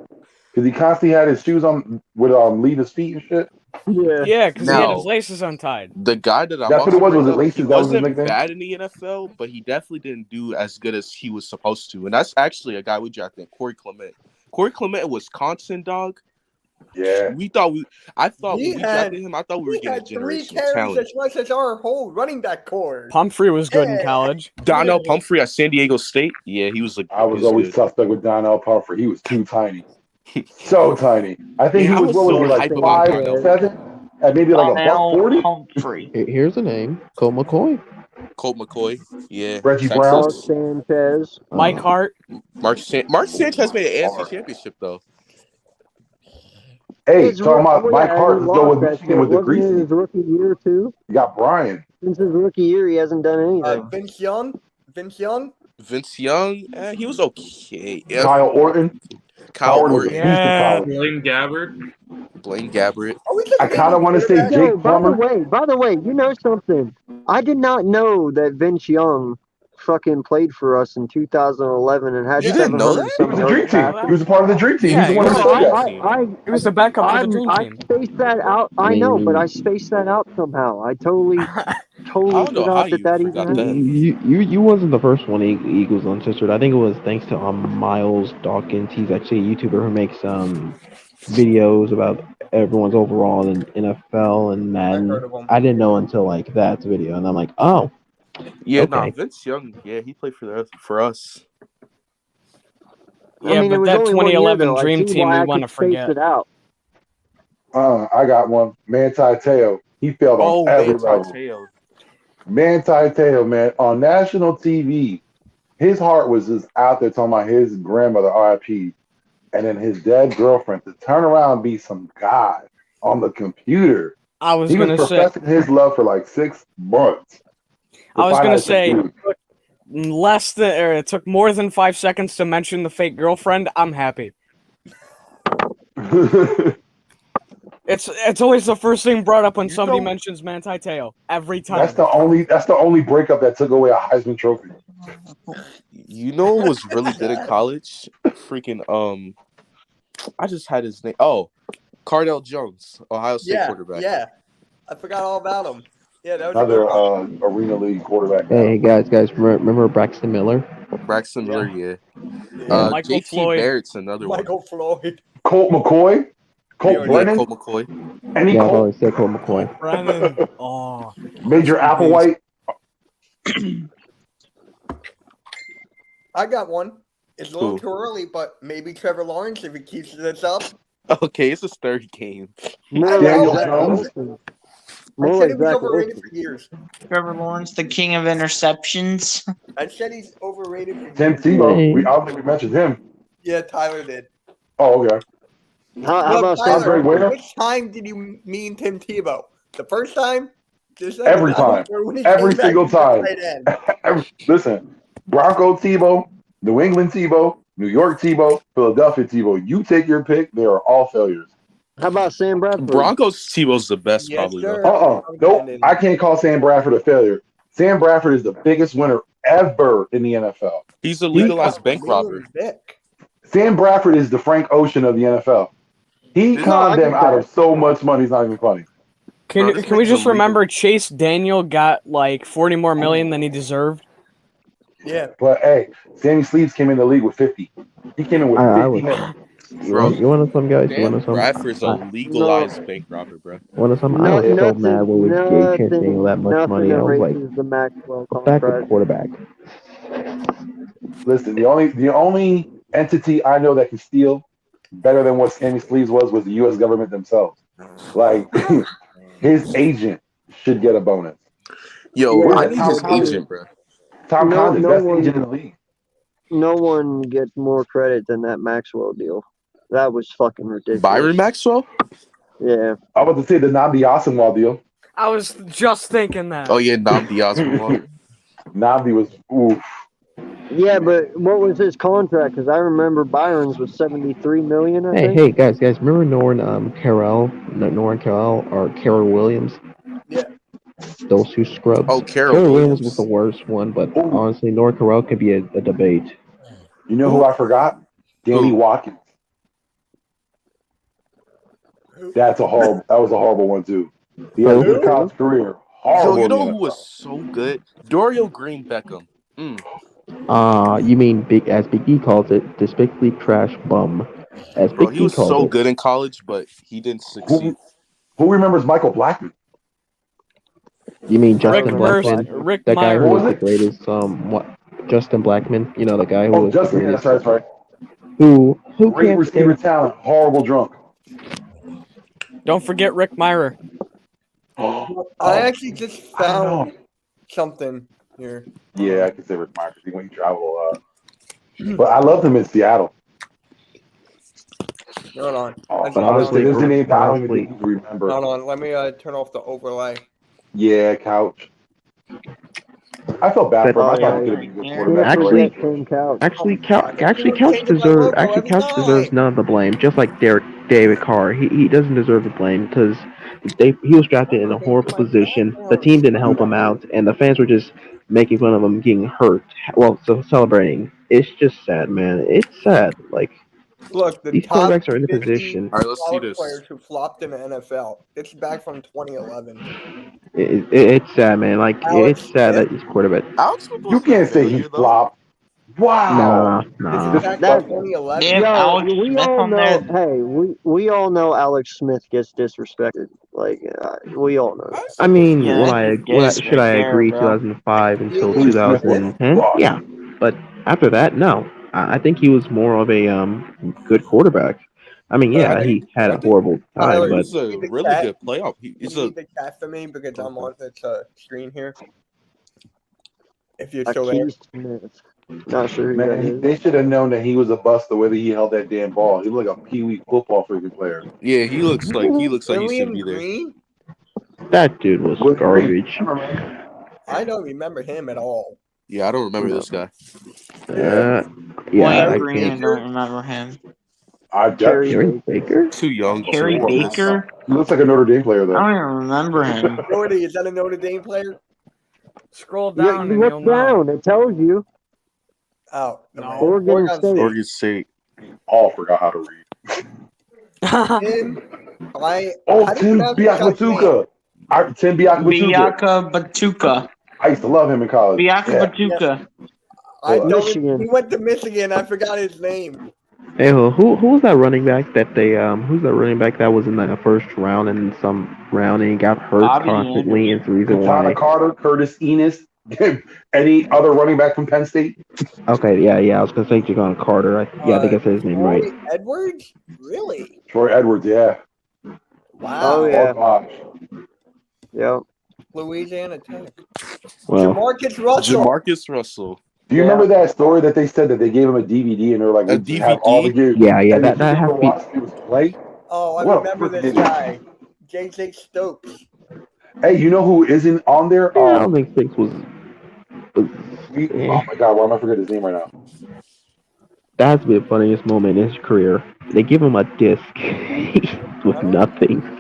Because he constantly had his shoes on would leave his feet and shit. Yeah, because he had his laces untied. The guy that That's what it was. Was it laces? He That was his wasn't nickname? bad in the NFL, but he definitely didn't do as good as he was supposed to. And that's actually a guy we drafted, Corey Clement. Corey Clement, Wisconsin dog. Yeah. I thought when we drafted him, I thought we were getting a three generational carries talent. as much as our whole running back core. Pumphrey was good in college. Donnell Pumphrey at San Diego State. Yeah, he was I was always suspect with Donnell Pumphrey. He was too tiny. So tiny. I think he was, what was he, like 5'7"? And maybe like a $140? Here's a name. Colt McCoy. Colt McCoy. Yeah. Reggie Texas. Brown. Mark Sanchez. Mike Hart. Mark Sanchez made an AFC championship, though. Hey, talking about Mike Hart, let's go with Michigan with the Wasn't greasy. his rookie year too? You got Brian. Since his rookie year, he hasn't done anything. Vince Young. Vince Young, he was okay. Yeah. Kyle Orton. Kyle Orton. Yeah. Blaine Gabbert. I kind of want to say Jake Plummer. By the way, you know something? I did not know that Vince Young fucking played for us in 2011 and had You didn't know that? He was a dream team. He was a part of the dream team. Yeah, He's the one who said that. He was the backup for the dream team. I spaced that out. I know, but I spaced that out somehow. I totally forgot that even happened. You wasn't the first one Eagles Uncensored. I think it was thanks to Miles Dawkins. He's actually a YouTuber who makes videos about everyone's overall in NFL and Madden. I didn't know until like that video, and I'm like, oh. Yeah, okay. Vince Young. Yeah, he played for us. Yeah, but that 2011 Dream Team, we want to forget. I got one. Manti Te'o. He failed on every level. Manti Te'o, man, on national TV, his heart was just out there talking about his grandmother, RIP, and then his dead girlfriend to turn around and be some guy on the computer. I was he going to was say professing his love for like 6 months. I was going to say it took more than 5 seconds to mention the fake girlfriend. I'm happy. It's always the first thing brought up when somebody mentions Manti Te'o every time. That's the only breakup that took away a Heisman Trophy. You know what was really good in college? Freaking I just had his name. Oh, Cardell Jones, Ohio State quarterback. Yeah, I forgot all about him. Yeah, that was another Arena League quarterback. Hey guys, remember Braxton Miller? Braxton Miller, yeah. Michael JT Floyd. Barrett's another one. Michael Floyd. Colt McCoy. Colt already- Yeah, Brennan, Colt McCoy. any Yeah, I've Colt, always said Colt McCoy. Brennan. Oh, Major rest in peace. Applewhite. I got one. It's a little Who? too early, but maybe Trevor Lawrence if he keeps this up. Okay, it's his third game. More Daniel like Zach Jones? Wilson. I More said like he was Zach overrated Wilson. for years. Trevor Lawrence, the king of interceptions. I said he's overrated for Tim years. Tebow. I don't think we mentioned him. Yeah, Tyler did. Oh, okay. How Well, about Tyler, Sam Andre Ware? which time did you mean Tim Tebow? The first time? The second Every time. Or when he Every came back single as a time. tight end? Listen, Bronco Tebow, New England Tebow, New York Tebow, Philadelphia Tebow. You take your pick. They are all failures. How about Sam Bradford? Broncos Tebow's the best, Yes, probably sir. though. Nope. I can't call Sam Bradford a failure. Sam Bradford is the biggest winner ever in the NFL. He's a legalized bank robber. Vic. Sam Bradford is the Frank Ocean of the NFL. He No, conned I them get out that. of so much money. It's not even funny. Can Bro, this can we nigga's just illegal. remember Chase Daniel got like 40 more million than he deserved? Yeah. But hey, Sammy Sleeves came in the league with 50. He came in with I 50 was. million. You want to know some guys? You want to Sam know some? Bradford's a I legalized bank robber, bro. want to know some? I No, was so nothing, mad when we gave Chance Daniel that much nothing money. I was like, erases the Maxwell a backup contract. quarterback. Listen, the only entity I know that can steal better than what Sammy Sleeves was the U.S. government themselves. Like his agent should get a bonus. Yo, Yeah, I need his Tom agent, bro. Tom No- Condon, no best one- agent in the league. No one gets more credit than that Maxwell deal. That was fucking ridiculous. Byron Maxwell? Yeah. I was about to say the Nnamdi Asomugha deal. I was just thinking that. Oh yeah, Nnamdi Asomugha. Nnamdi was oof. Yeah, but what was his contract? Because I remember Byron's was $73 million. I think. Hey, guys, remember Norrin Carroll or Carroll Williams? Yeah. Those two scrubs. Oh, Carroll Williams Williams. was the worst one, but Ooh. honestly, Norrin Carroll could be a debate. You know who I forgot? Danny Who? Watkins. That was a horrible one too. He had a good college career. Horrible. Yo, you in know the who was NFL. so good? Dorial Green Beckham. You mean as Big E calls it, despicably trash bum. As Bro, Big he E was calls so it. good in college, but he didn't succeed. Who remembers Michael Blackman? You mean I Justin remember Blackman? Rick That guy Meyer. who What was was the it? greatest. What? Justin Blackman. You know the guy who Oh, was Justin. the Yeah, greatest. that's right. Who Great can't receiver stay? talent. Horrible drunk. Don't forget Rick Meyer. I actually just I don't found know. something here. Yeah, I can say Rick Meyer because he went and travel a lot. But I loved him in Seattle. Hold on. But honestly, there's a name that I don't even honestly- think you can remember. Hold on. Let me turn off the overlay. Yeah, Couch. I felt bad for him. I thought he could have been a good quarterback. Actually- Actually, Couch deserves none of the blame. Just like David Carr, he doesn't deserve the blame because he was drafted in a horrible position. The team didn't help him out, and the fans were just making fun of him getting hurt. Well, so celebrating. It's just sad, man. It's sad. Like Look, the these top quarterbacks are in the 50 position. All right, let's see college this. players who flopped in the NFL. It's back from 2011. It's sad, man. Like Alex it's sad Smith? that he's quarterback. Alex Smith You wasn't can't a say he failure, though. flopped. Wow. This Nah. is back That- from 2011. Yeah, Alex we Smith all on know. there. Hey, we all know Alex Smith gets disrespected. Like we all know. That. I mean, Yeah, should I agree? bro. 2005 until Alex Smith was 2010. washed. Yeah, but after that, no. I think he was more of a good quarterback. I mean, yeah, he had a horrible Tyler, time, He but was a really good playoff. He's You a need the chat for me because I'm on this screen here. If you're A still there. Keith Smith. Not sure who that Man, is. they should have known that he was a bust the way that he held that damn ball. He looked like a pee-wee football freaking player. yeah. He looks like he shouldn't William be there. Green? that dude was Looked great. garbage. I don't remember him at all. Yeah, I don't remember this guy. Yeah, William I Green, I can't. don't remember him. I Terry definitely. Gary Baker? Too young. Terry to remember this. Baker? He looks like a Notre Dame player I though. don't even remember him. Jordy, is that a Notre Dame player? Scroll Yeah, down you and look you'll know. down. It tells you. Oh, No. Oregon State. Oregon State. All forgot how to read. Tim, how Oh, do you Tim pronounce this guy's name? Biakabatuka. Tim Biakabatuka. Biaka Batuka. I used to love him in college. Biaka Yeah. Batuka. I Hold don't, Michigan. he went to Michigan. I forgot his name. Hey, who was that running back that they who's that running back that was in the first round and some round and he got hurt Bobby constantly? Anderson. It's the reason Katana why. Carter, Curtis Enos, any other running back from Penn State? Okay, yeah. I was gonna say Jagon Carter. I think I said his name Troy right. Edwards? Really? Troy Edwards, yeah. Wow. Oh yeah. gosh. Yep. Louisiana Tech. Well, Jamarcus Russell. Jamarcus Russell. Do you Yeah. remember that story that they said that they gave him a DVD and they're like, A we just have all the DVD? games. yeah, And that then he has never to be. watched him play? Oh, I What a remember freaking this idiot. guy. JJ Stokes. Hey, you know who isn't on there? I don't think Six was. Oh my God, why am I forgetting his name right now? That has to be the funniest moment in his career. They give him a disc with nothing.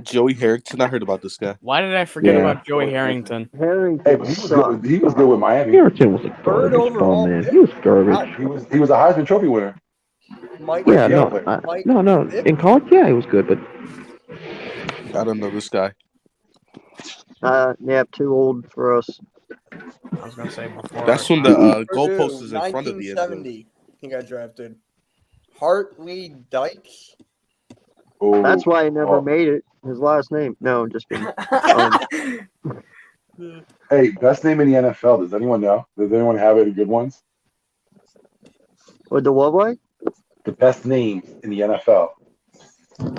Joey Harrington. I heard about this guy. Why did I forget Yeah. about Joey Harrington? Hey, Harrington but he was sucked. good. He was good with Miami. Harrington was a Third garbage ball overall man. pick. He was garbage. Wow. He was a Heisman Trophy winner. Mike Yeah, Seattle no, player. Mike no. Vick? In college, yeah, he was good, but I don't know this guy. Yeah, too old for us. I was gonna say before. That's when the Purdue, goalpost is in front of the end zone. 1970. He got drafted. Hartley Dykes. Oh, That's why he never oh. made it. His last name. No, just kidding. Hey, best name in the NFL. Does anyone know? Does anyone have any good ones? With the what way? The best names in the NFL.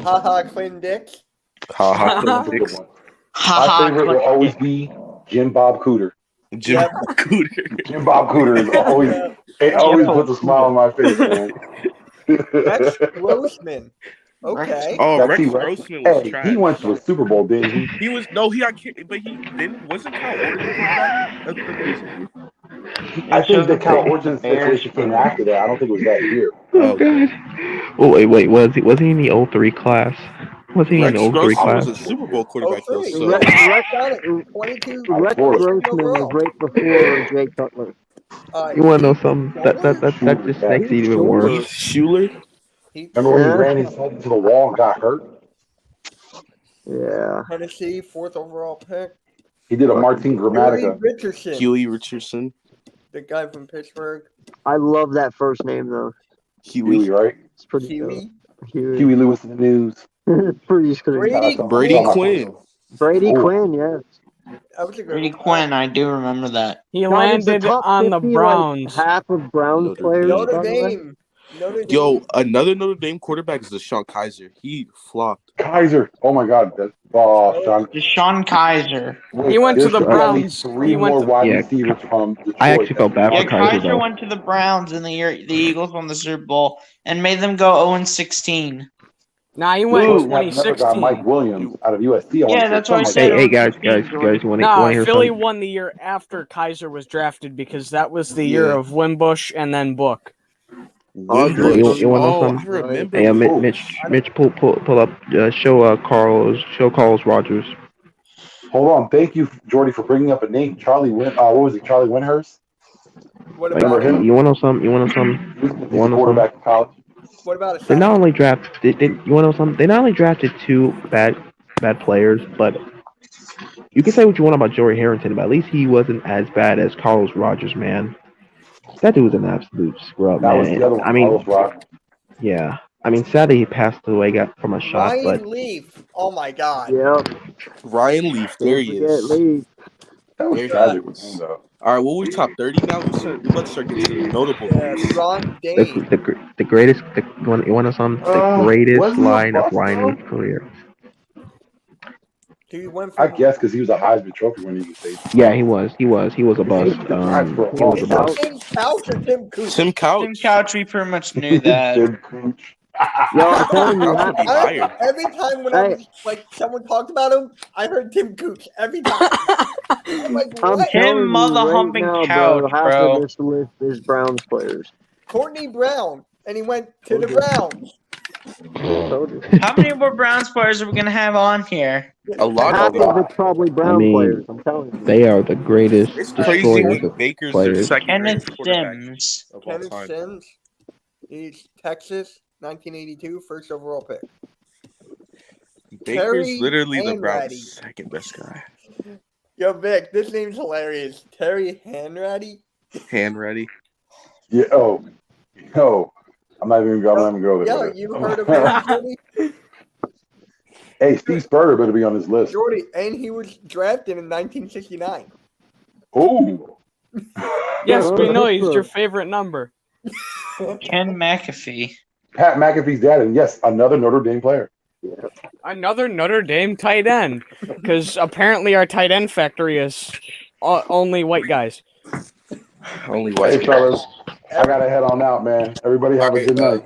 Haha, Quinn Dix. Ha That's a good one. My Haha, favorite will always be Jim Bob Cooter. Jim Yep. Cooter. Jim Bob Cooter is always it always puts a smile on my face, man. Rex Grossman. Okay. Oh, That's Rex he, Grossman was Hey, trash. he went to a Super Bowl, didn't he? He was but he didn't. Wasn't Kyle Orton the quarterback of the Pacers? I think the Cal Orton situation came after that. I don't think it was that year. oh god. Oh wait, was he in the 03 class? Was he in Rex the 03 Grossman was class? a Super Bowl quarterback though. 03. So Rex, Got it. 22. Rex Florida. Grossman was right before Jay Cutler. You want to know Heath something? That Schuler, just yeah. makes it Heath even Schuler. worse. Schuler. Remember when he Yeah. ran his head into the wall and got hurt? Yeah. Tennessee, 4th overall pick. He did a Martin Huey Gramatica. Richardson. Huey Richardson. The guy from Pittsburgh. I love that first name though. Huey, right? It's pretty Huey. Huey. Huey Lewis in the news. Pretty screwed. Brady Brady Quinn. Quinn. Brady Oh. Quinn, yes. That was a good Brady one. Quinn, I do remember that. He That was the landed top on the 50, Browns. Like, half of Browns Notre players. Dame. Notre by the way. Dame. Notre Dame. Yo, another Notre Dame quarterback is Deshaun Kaiser. He flopped. Kaiser. Oh my God. That's Sean. Deshaun Kaiser. Wait, He went to there's the apparently Browns. Three He went more to- wide Yeah. receivers from Detroit. I actually felt bad Yeah, for Kaiser Kaiser though. went to the Browns in the year the Eagles won the Super Bowl and made them go 0-16. Nah, he went in Detroit never got 2016. Mike Williams out of USC. I wanna Yeah, say that's what I something said. Hey guys, 16, you want to Nah, hear Philly something? won the year after Kaiser was drafted because that was the year Yeah. of Wimbush and then Book. Wimbush. You wanna know Oh, I something? remember. Hey, Wimbush. Mitch, pull up. Show Carlos Rogers. Hold on. Thank you, Jordy, for bringing up a name. Charlie what was it? Charlie Winhurst? What Remember about him? You want to know something? He was a quarterback in college. What about a They not sack? only drafted. You want to know something? They not only drafted two bad players, but you can say what you want about Joey Harrington, but at least he wasn't as bad as Carlos Rogers, man. That dude was an absolute scrub, That was man. the other one. I mean, Carlos Rogers. yeah. I mean, sadly he passed away, got from a shot, Ryan but Leaf. Oh my God. Yep. Ryan Leaf. There he Forget is. Lee. That was There he tragic with is. him, though. All right, well, we top 30 now. Let's start getting to the notable names. Ron this Dane. is the greatest. You want to know something? The greatest wasn't he a line of bust, Ryan though? Leaf's career. He went I from guess because he was a Heisman Trophy when he was safety. Yeah, he was a bust. He tried for a He was a long bust. Tim Couch or Tim Couch? Tim Couch. Tim Couch, we pretty much knew that. Tim Cooch. Yo, I'm telling you, Couch would be higher. Every time when I was like someone talked about him, I heard Tim Couch every time. I'm like, I'm what? telling you mother right humping now, couch, bro. Half bro. of this list is Browns players. Courtney Brown, and he went to the Browns. Told you. How many more Browns players are we gonna have on here? A lot Half of of it's probably Brown players. I'm telling you. They are the greatest It's crazy destroyers when of Baker's their players. second Kenneth greatest quarterback Sims. of all Kenneth time. Sims. He's Texas, 1982, first overall pick. Baker's Terry literally the Hanratty. Browns' second best guy. Yo, Vic, this name's hilarious. Terry Hanratty. Hand ready. Yeah. Oh, yo. I'm not even going to go there. Yo, you heard of him, Jordy? Hey, Steve Spurrier better be on this list. Jordy, and he was drafted in 1969. Oh. Yes, we know he's your favorite number. Ken McAfee. Pat McAfee's dad, and yes, another Notre Dame player. Another Notre Dame tight end, because apparently our tight end factory is only white guys. Only Hey, white. fellas, I got to head on out, man. Everybody have a good night.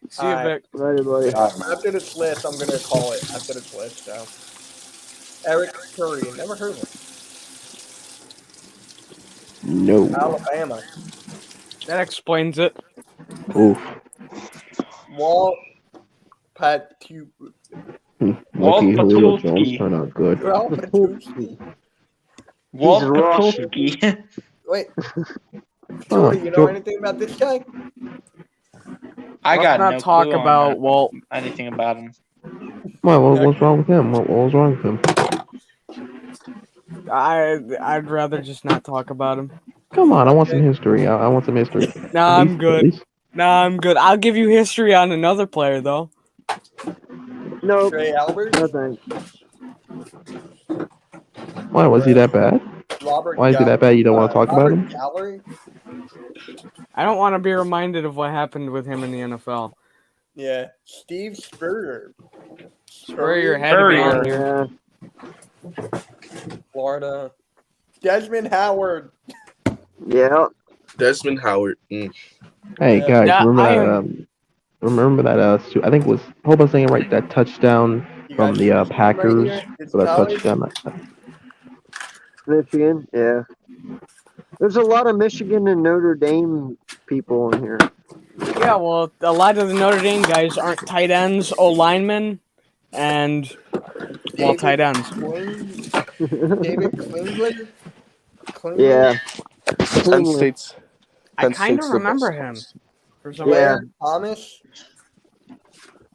See you, Vic. Right, buddy. All right, man. After this list, I'm gonna call it after this list. So, Eric Curry, never heard of him. No. Alabama. That explains it. Oof. Walt Patu. Lucky Julio Patulski. Jones turned out good. Walt Patuski. Walt Russian. Patulski. Wait, Oh, Jordy, you know anything about this guy? I got Let's not no talk clue on about that- Walt. anything about him. what's wrong with him? What was wrong with him? I'd rather just not talk about him. Come on, I want some history. I want some history. Nah, At I'm least- good. at least- Nah, I'm good. I'll give you history on another player though. Nope. Trey Albert, No thanks. Why was he that bad? Robert. Why is he that bad? You don't want to talk about Robert him? Gallery. I don't want to be reminded of what happened with him in the NFL. Yeah, Steve Spurrier. Spurrier had to be on Spurrier. here. Yeah. Florida. Desmond Howard. Yeah. Desmond Howard. Hey guys, Yeah, remember I that? am- Remember that? I think it was. Hope I'm saying it right. That touchdown You from guys the see this one right Packers here? It's for that college. touchdown. Michigan. Yeah. There's a lot of Michigan and Notre Dame people in here. Yeah, well, a lot of the Notre Dame guys aren't tight ends, O linemen, and well, tight ends. David Klingler. Yeah. Penn Klingler. State's. I Penn kind of State's the remember best. him for some Yeah. reason. Thomas.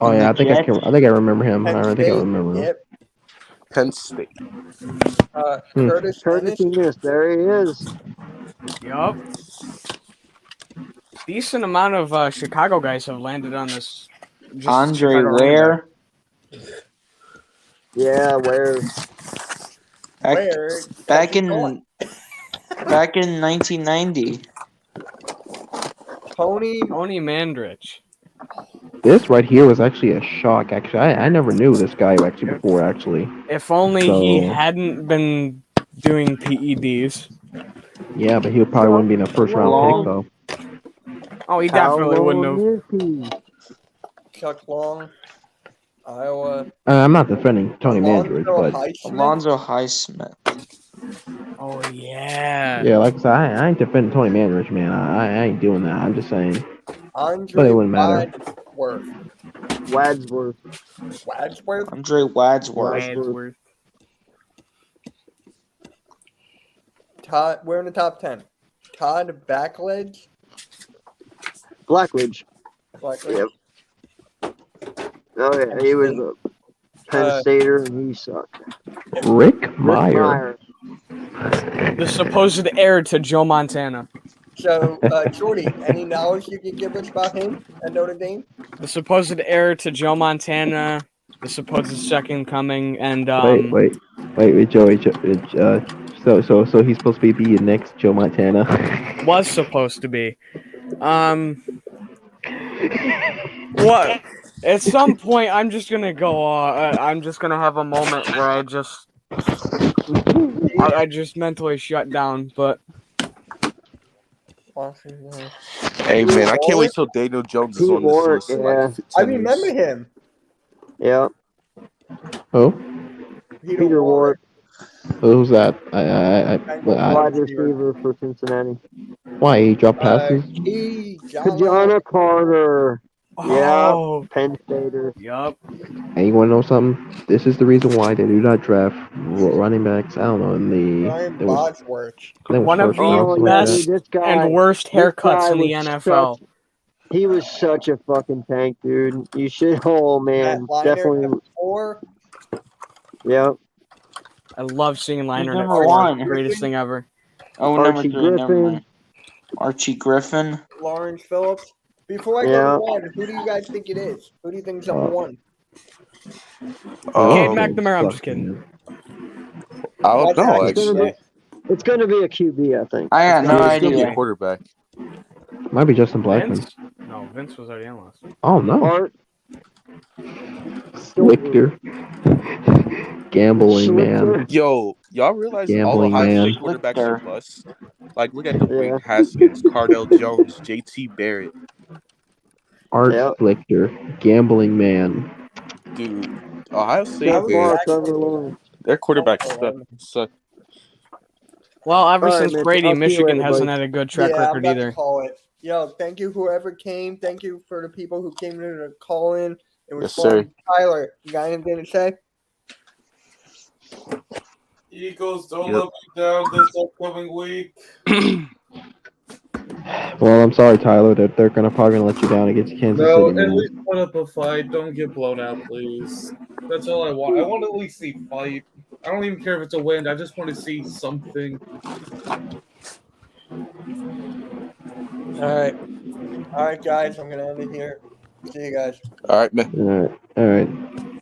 Oh yeah, I think Jets. I think I remember him. Penn I think I State. remember him. Yep. Penn State. Curtis Curtis Ennis. Enos. There he is. Yup. Decent amount of Chicago guys have landed on this. just Andre Chicago running Ware. Yeah, where? Back, Where? back Keep in going. back in 1990. Tony. back. Tony Mandrich. This right here was actually a shock. Actually, I never knew this guy actually before. Actually, If only he So- hadn't been doing PEDs. yeah, but he probably wouldn't be in a first round Long. pick though. Oh, he How definitely wouldn't have. long is he? Chuck Long. Iowa. I'm not defending Tony Mandrich, Alonzo but Highsmith. Alonzo Highsmith. Oh yeah. yeah, like I said, I ain't defending Tony Mandrich, man. I ain't doing that. I'm just saying. Andre But it wouldn't matter. Wadsworth. Wadsworth. Andre Wadsworth. Wadsworth. Todd. We're in the top 10. Todd Backledge. Blackledge. Blackledge. Yep. Oh yeah, he was a Penn Stater and he sucked. Rick Meyer. The supposed heir to Joe Montana. So, Jordy, any knowledge you can give us about him at Notre Dame? The supposed heir to Joe Montana. The supposed second coming, and Wait, Joey. So he's supposed to be the next Joe Montana. was supposed to be. What? At some point, I'm just gonna go. I'm just gonna have a moment where I just mentally shut down. But Hey man, I can't wait till Daniel Jones is Pete on this Warwick, list. in yeah. like I 10 years. remember him. Yeah. Who? Peter Warwick, Who's that? wide receiver for Cincinnati. Why he dropped passes? Kajana Carter. Oh. Yeah. Penn Stater. Yup. And you want to know something? This is the reason why they do not draft running backs. I don't know in the Ryan they was- Bosworth. they was One of first the round, something like best that. This guy, and worst this haircuts guy in the was NFL. he was such a fucking tank, dude. You should, oh man, Matt Leinart definitely. at 4. Yeah. I love seeing Liner. number That's one? the greatest thing ever. Oh, number Archie 3. Never Griffin. mind. Archie Griffin. Lawrence Phillips. Before I go to Red, who do you guys think it is? Who do you think is number one? Cade Um, McNamara. I'm just kidding. I don't What's know, that? It's gonna be. actually. It's gonna be a QB, I think. I got no It's going to be a idea. quarterback. Might be Justin Blackman. Vince? No, Vince was already on last week. Oh no, Art. Slichter. Gambling man. Yo, y'all realize all Gambling Ohio man. State quarterbacks are Slichter. bust? Like, look at the Yeah. Wayne Haskins, Cardell Jones, J.T. Barrett. Art Yep. Slichter. Gambling man. Dude, Ohio That State, was man, Trevor actually Lawrence. their quarterbacks Oh, suck. Well, ever All right, since man. Brady, I'll see you Michigan later, hasn't buddy. had a good track I'm record about to either. call it. Yo, thank you whoever came. Thank you for the people who came to call in. It was Yes, fun. sir. Tyler, you got anything to say? Eagles, don't Yep. let me down this upcoming week. Well, I'm sorry, Tyler. They're probably gonna let you down against Kansas No, City, at man. least put up a fight. Don't get blown out, please. That's all I want. I want to at least see fight. I don't even care if it's a win. I just want to see something. All right, guys. I'm gonna end it here. See you guys. All right, man. All right.